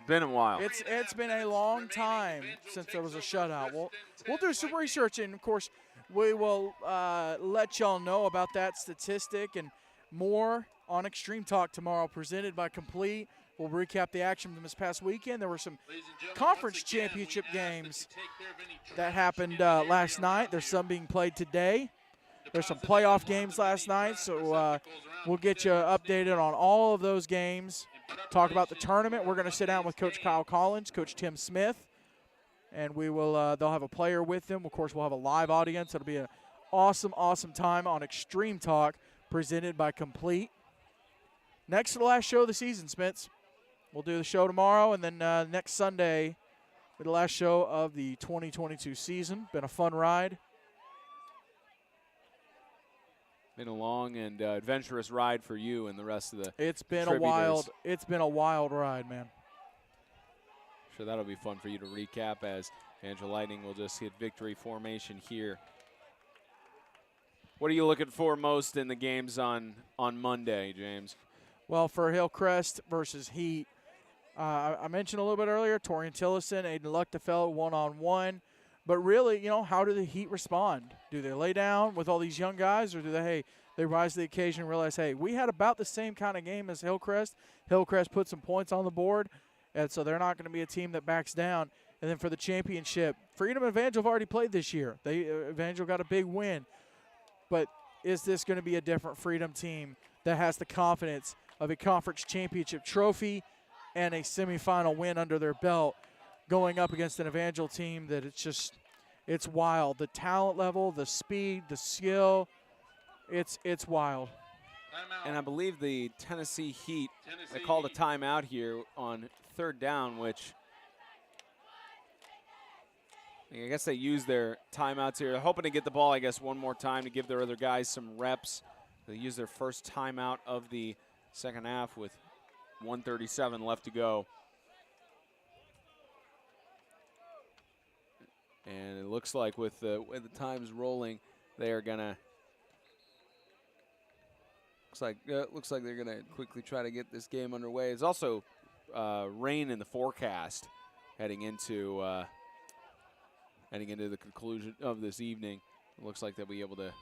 Been a while. It's been a long time since there was a shutout. We'll do some research, and of course we will let y'all know about that statistic and more on Extreme Talk tomorrow, presented by Complete. We'll recap the action from this past weekend. There were some conference championship games that happened last night. There's some being played today. There's some playoff games last night, so we'll get you updated on all of those games. Talk about the tournament. We're going to sit down with Coach Kyle Collins, Coach Tim Smith, and we will. They'll have a player with them. Of course, we'll have a live audience. It'll be an awesome, awesome time on Extreme Talk, presented by Complete. Next to the last show of the season, Spence. We'll do the show tomorrow, and then next Sunday, will be the last show of the 2022 season. Been a fun ride. Been a long and adventurous ride for you and the rest of the It's been a wild ride, man. Sure, that'll be fun for you to recap as Evangel Lightning will just hit victory formation here. What are you looking for most in the games on Monday, James? Well, for Hillcrest versus Heat, I mentioned a little bit earlier, Torian Tillison, Aiden Luchtefeld one-on-one. But really, how do the Heat respond? Do they lay down with all these young guys, or do they rise to the occasion and realize, hey, we had about the same kind of game as Hillcrest. Hillcrest put some points on the board, and so they're not going to be a team that backs down. And then for the championship, Freedom and Evangel have already played this year. Evangel got a big win. But is this going to be a different Freedom team that has the confidence of a conference championship trophy and a semifinal win under their belt, going up against an Evangel team that it's wild. The talent level, the speed, the skill, It's wild. Timeout. And I believe the Tennessee Heat, they Tennessee called a Heat. timeout here on 3rd down, which I guess they used their timeouts here. They're hoping to get the ball, I guess, one more time to give their other guys some reps. They used their first timeout of the second half with 1:37 left to go. And it looks like with the way the time's rolling, they are gonna. Looks like they're gonna quickly try to get this game underway. There's also rain in the forecast heading into the conclusion of this evening. It looks like they'll be able to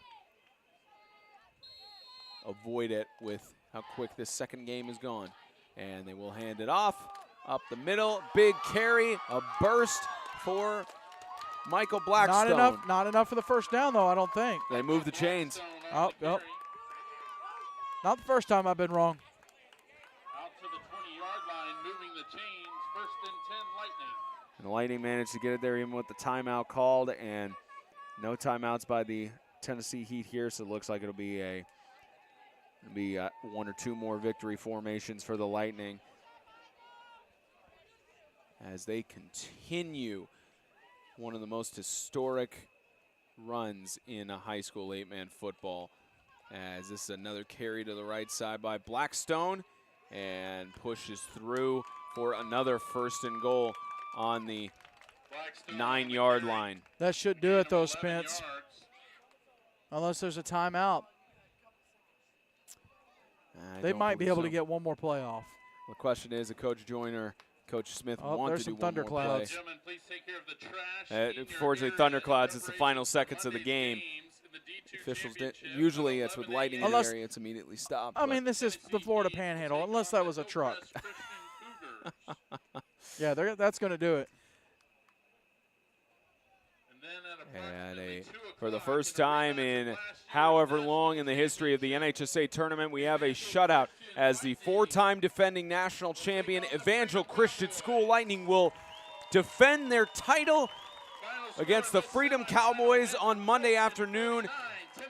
avoid it with how quick this second game is gone. And they will hand it off up the middle. Big carry, a burst for Michael Blackstone. Not enough for the first down, though, I don't think. They move the chains. Oh, yep. Not the first time I've been wrong. Out to the 20-yard line, moving the chains. 1st and 10, Lightning. And the Lightning managed to get it there even with the timeout called, and no timeouts by the Tennessee Heat here, so it looks like it'll be one or two more victory formations for the Lightning as they continue one of the most historic runs in a high school 8-man football. As this is another carry to the right side by Blackstone and pushes through for another 1st and goal on the Blackstone 9-yard line. That should do it, though, 11 Spence. yards. Unless there's a timeout. I They don't might be believe able so. to get one more play off. The question is, Coach Joyner, Coach Smith Oh, want there's to do some one more play. thunderclouds. Gentlemen, please take care of the trash. Unfortunately, thunderclouds, it's the final seconds of the game. Officials did, usually it's with lighting in the Unless- area, it's immediately stopped. I mean, this is the Florida Panhandle, unless that was a truck. Yeah, that's going to do it. And for the first time in however long in the history of the NHSA tournament, we have a shutout as the 4-time defending national champion Evangel Christian School Lightning will defend their title against the Freedom Cowboys on Monday afternoon.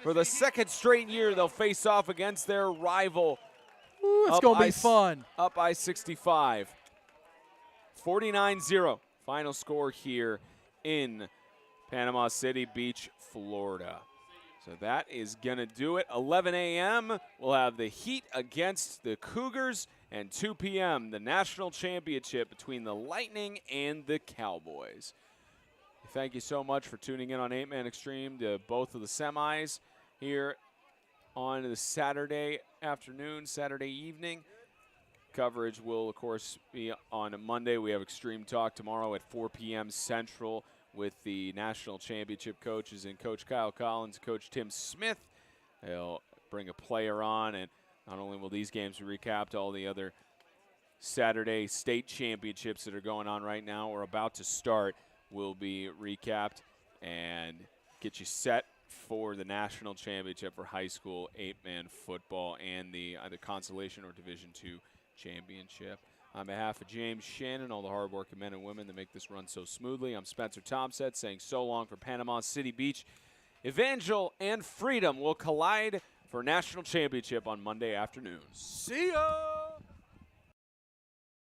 For the 2nd straight year, they'll face off against their rival. Ooh, it's going to be fun. Up I-65. 49-0 final score here in Panama City Beach, Florida. So that is going to do it. 11 a.m. we'll have the Heat against the Cougars, and 2 p.m. the national championship between the Lightning and the Cowboys. Thank you so much for tuning in on 8-Man Extreme to both of the semis here on the Saturday afternoon, Saturday evening. Coverage will, of course, be on Monday. We have Extreme Talk tomorrow at 4 p.m. Central with the national championship coaches and Coach Kyle Collins, Coach Tim Smith. They'll bring a player on, and not only will these games be recapped, all the other Saturday state championships that are going on right now or about to start will be recapped and get you set for the national championship for high school 8-man football and the either consolation or Division II championship. On behalf of James Shannon, all the hardworking men and women that make this run so smoothly, I'm Spencer Thompson saying so long for Panama City Beach. Evangel and Freedom will collide for national championship on Monday afternoon. See ya!